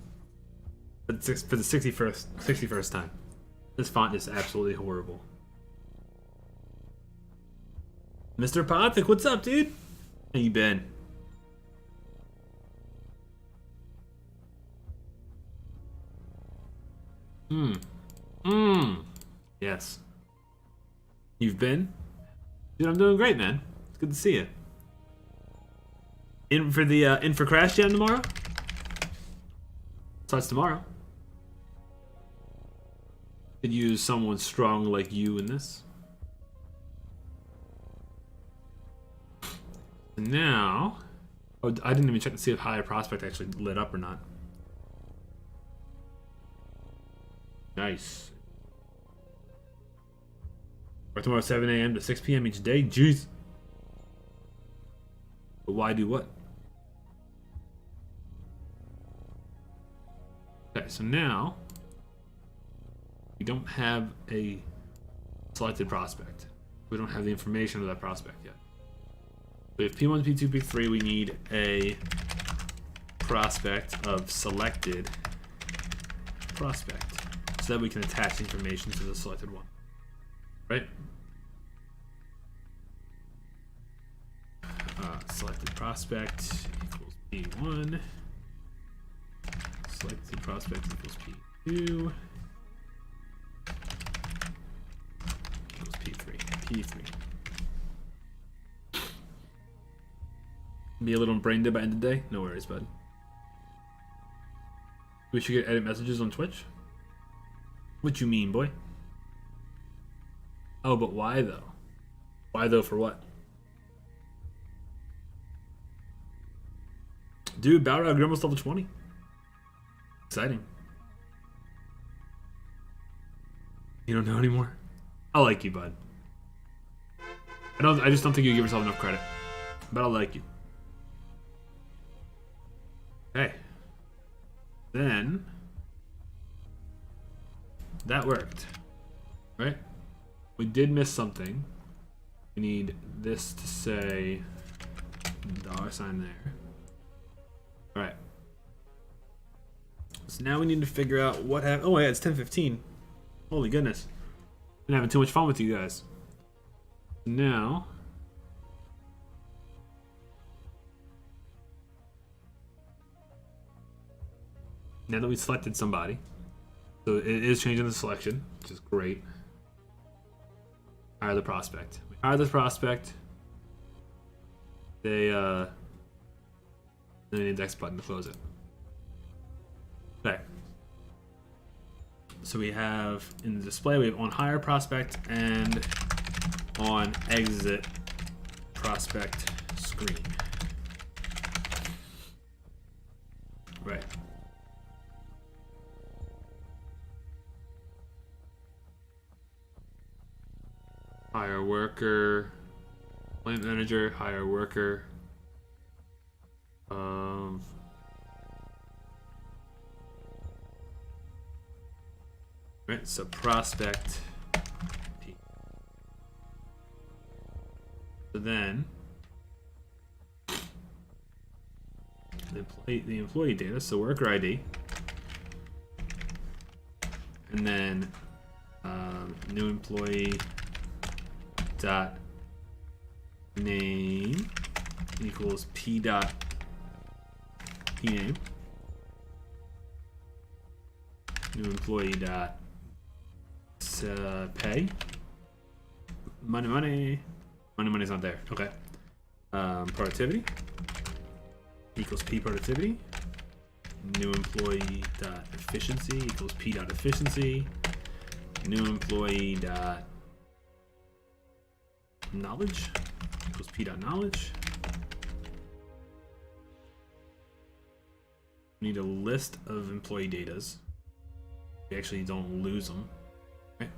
For the 61st time. This font is absolutely horrible. Mr. Potic, what's up, dude? How you been? Yes. You've been? Dude, I'm doing great, man. It's good to see you. In for Crash Jam tomorrow? Starts tomorrow. Could use someone strong like you in this. And now, oh, I didn't even check to see if Higher Prospect actually lit up or not. Nice. Or tomorrow 7 a.m. to 6 p.m. each day? Jeez. But why do what? Okay, so now we don't have a selected prospect. We don't have the information of that prospect yet. We have P1, P2, P3. We need a prospect of selected prospect so that we can attach information to the selected one. Right? Selected prospect equals P1. Selected prospect equals P2. Equals P3. P3. Be a little brain dead by end of the day? No worries, bud. We should get edit messages on Twitch? What you mean, boy? Oh, but why though? Why though for what? Dude, Battle Royale, you're almost level 20. Exciting. You don't know anymore? I like you, bud. I just don't think you give yourself enough credit. But I like you. Okay. Then that worked. Right? We did miss something. We need this to say $sign there. Alright. So now we need to figure out what happened. Oh yeah, it's 10:15. Holy goodness. Been having too much fun with you guys. Now that we selected somebody, so it is changing the selection, which is great. Hire the prospect. We hire the prospect. Then we need the X button to close it. Okay. So we have in the display, we have on hire prospect and on exit prospect screen. Right. Hire worker, plant manager, hire worker. Right, so prospect P. So then the employee data, so worker ID, and then new employee dot name equals P dot name. New employee dot pay. Money's not there. Okay. Productivity equals P productivity. New employee dot efficiency equals P dot efficiency. New employee dot knowledge equals P dot knowledge. We need a list of employee datas. We actually don't lose them. Right?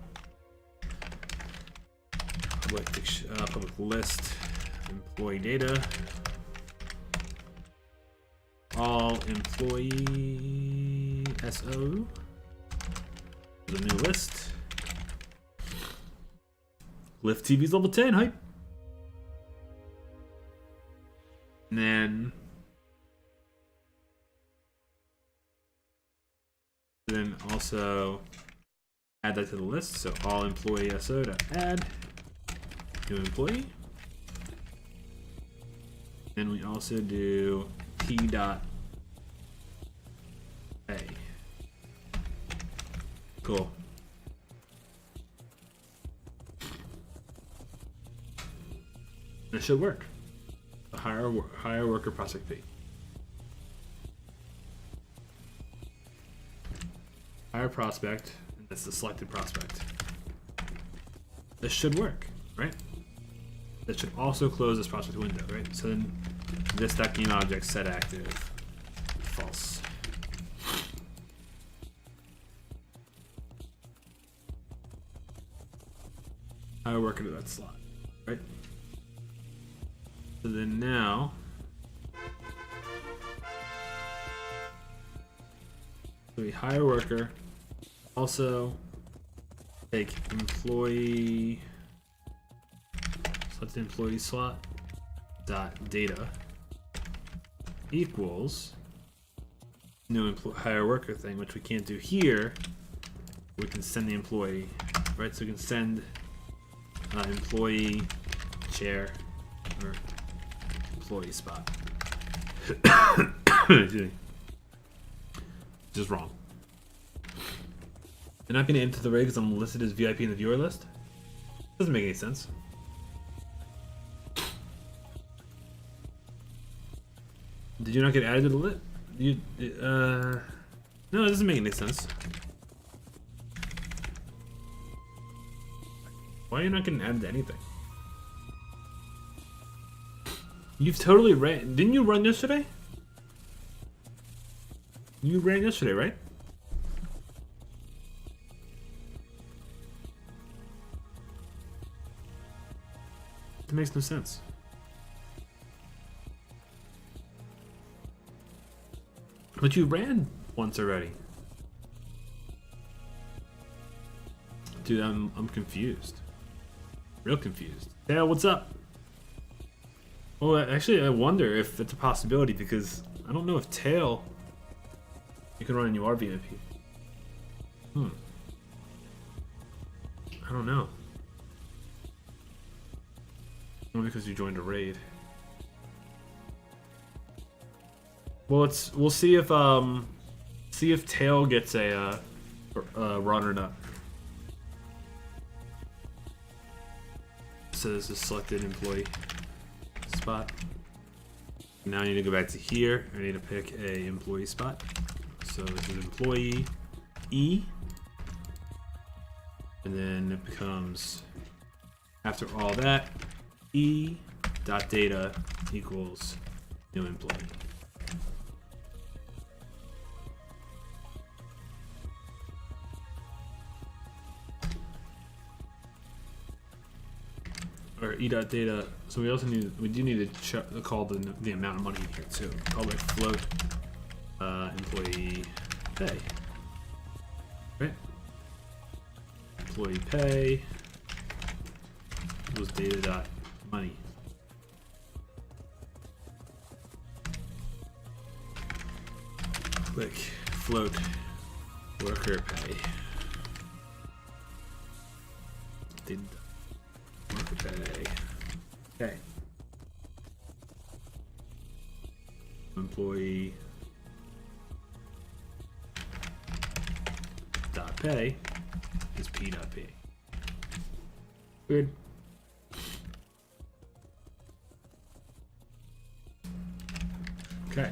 Public list employee data. All employee SO. The new list. Lift TV's level 10, hype. And then also add that to the list. So all employee SO to add new employee. And we also do P dot A. Cool. That should work. A higher worker prospect fee. Hire prospect, and that's the selected prospect. This should work, right? That should also close this prospect window, right? So then this .game object set active, false. Hire worker to that slot, right? So then now, so we hire worker, also take employee, select the employee slot, dot data equals new hire worker thing, which we can't do here. We can send the employee, right? So we can send employee chair or employee spot. Just wrong. They're not going to enter the raid because I'm listed as VIP in the viewer list. Doesn't make any sense. Did you not get added to the list? No, it doesn't make any sense. Why are you not getting added to anything? You've totally ran. Didn't you run yesterday? You ran yesterday, right? It makes no sense. But you ran once already. Dude, I'm confused. Real confused. Yeah, what's up? Well, actually, I wonder if it's a possibility because I don't know if Tail you can run in UR VIP. I don't know. Only because you joined a raid. Well, we'll see if Tail gets a run or not. So this is selected employee spot. Now I need to go back to here. I need to pick a employee spot. So this is employee E, and then it becomes, after all that, E dot data equals new employee. Or E dot data. So we also we do need to call the amount of money in here too. Call it float employee pay. Right? Employee pay equals data dot money. Click float worker pay. Data worker pay. Okay. Employee dot pay is p dot p. Weird. Okay.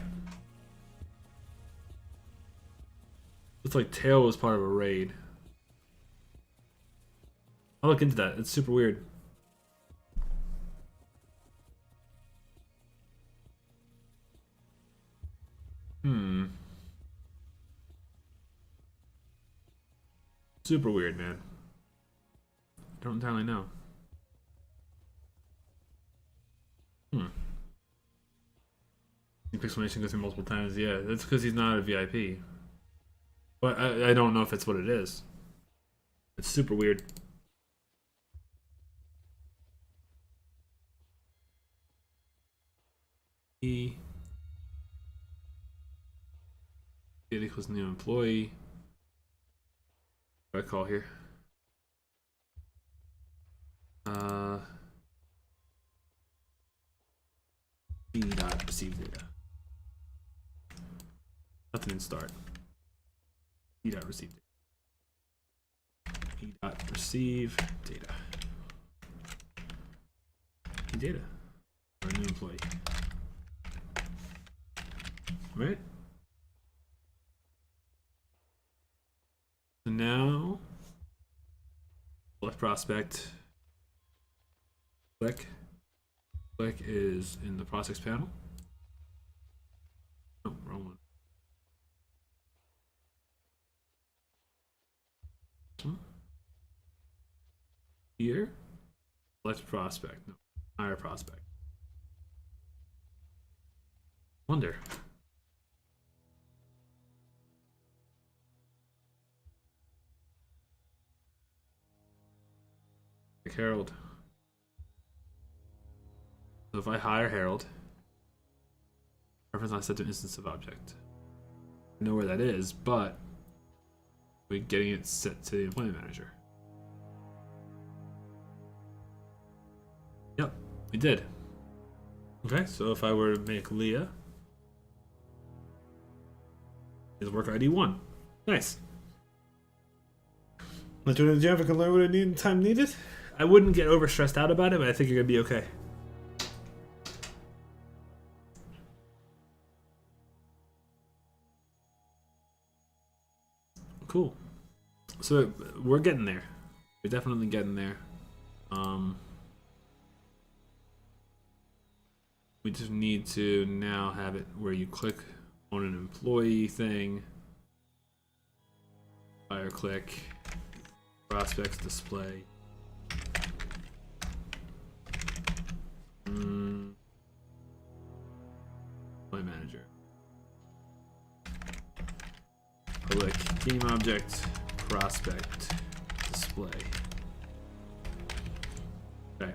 Looks like Tail was part of a raid. I'll look into that. It's super weird. Super weird, man. I don't entirely know. Pixelation goes through multiple times. Yeah, that's because he's not a VIP. But I don't know if it's what it is. It's super weird. It equals new employee. What do I call here? P dot receive data. Nothing in start. P dot receive data. P dot receive data. P data. Or a new employee. Right? So now select prospect. Click. Click is in the prospects panel. Oh, wrong one. Here, select prospect. No, hire prospect. Wonder. Like Harold. So if I hire Harold, reference not set to instance of object. I know where that is, but we're getting it set to the employment manager. Yep, we did. Okay, so if I were to make Leah is work ID 1. Nice. Let's do it in Jam. I can learn what I need in time needed. I wouldn't get over stressed out about it, but I think you're gonna be okay. Cool. So we're getting there. We're definitely getting there. We just need to now have it where you click on an employee thing. Fire click. Prospects display. Employee manager. Public game object. Prospect display. Okay.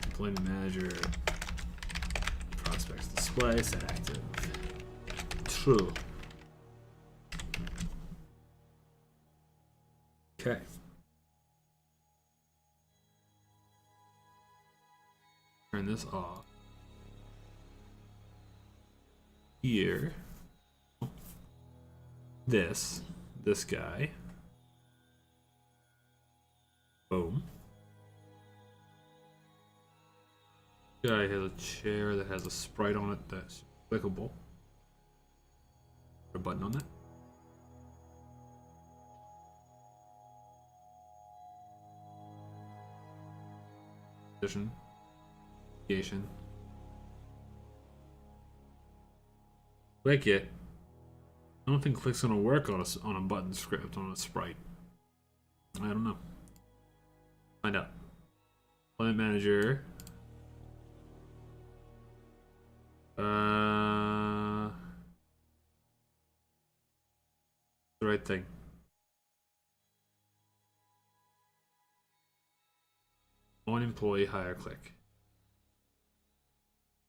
Employment manager. Prospects display. Set active. True. Okay. Turn this off. Here. This guy. Boom. Guy has a chair that has a sprite on it that's clickable. Put a button on that. Position. Navigation. Click it. I don't think click's gonna work on a button script on a sprite. I don't know. Find out. Client manager. The right thing. On employee hire click.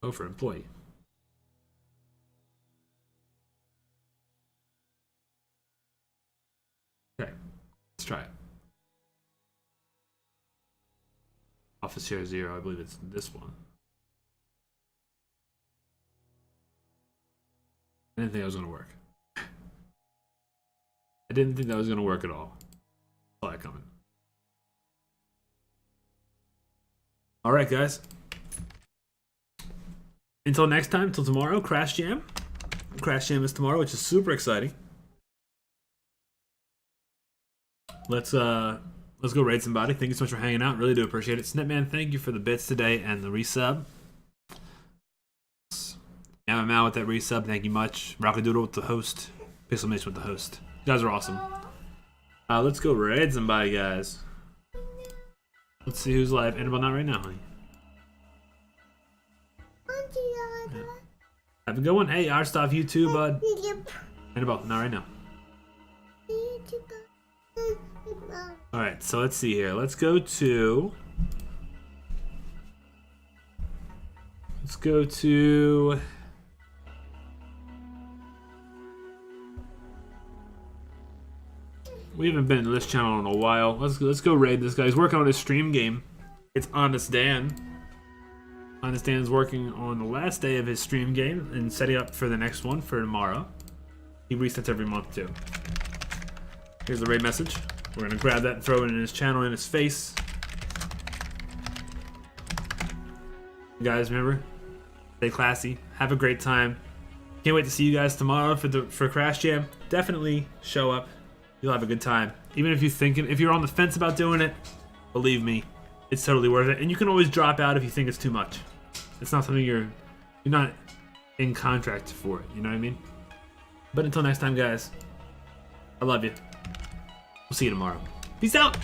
Oh, for employee. Okay, let's try it. Office share 0, I believe it's this one. I didn't think that was gonna work. I didn't think that was gonna work at all. Saw that coming. Alright, guys. Until next time, until tomorrow, Crash Jam. Crash Jam is tomorrow, which is super exciting. Let's go raid somebody. Thank you so much for hanging out. Really do appreciate it. Snipman, thank you for the bits today and the resub. MML with that resub. Thank you much. Rockadoodle with the host. Pixelmation with the host. You guys are awesome. Let's go raid somebody, guys. Let's see who's live. Annabelle, not right now, honey. Yeah. Have a good one. Hey, our stuff, you too, bud. Annabelle, not right now. Alright, so let's see here. Let's go to... We haven't been to this channel in a while. Let's go raid this guy. He's working on his stream game. It's Honest Dan. Honest Dan's working on the last day of his stream game and setting up for the next one for tomorrow. He resets every month too. Here's the raid message. We're gonna grab that and throw it in his channel in his face. You guys, remember? Stay classy. Have a great time. Can't wait to see you guys tomorrow for Crash Jam. Definitely show up. You'll have a good time. Even if you're on the fence about doing it, believe me, it's totally worth it. And you can always drop out if you think it's too much. It's not something you're not in contract for it. You know what I mean? But until next time, guys, I love you. We'll see you tomorrow. Peace out.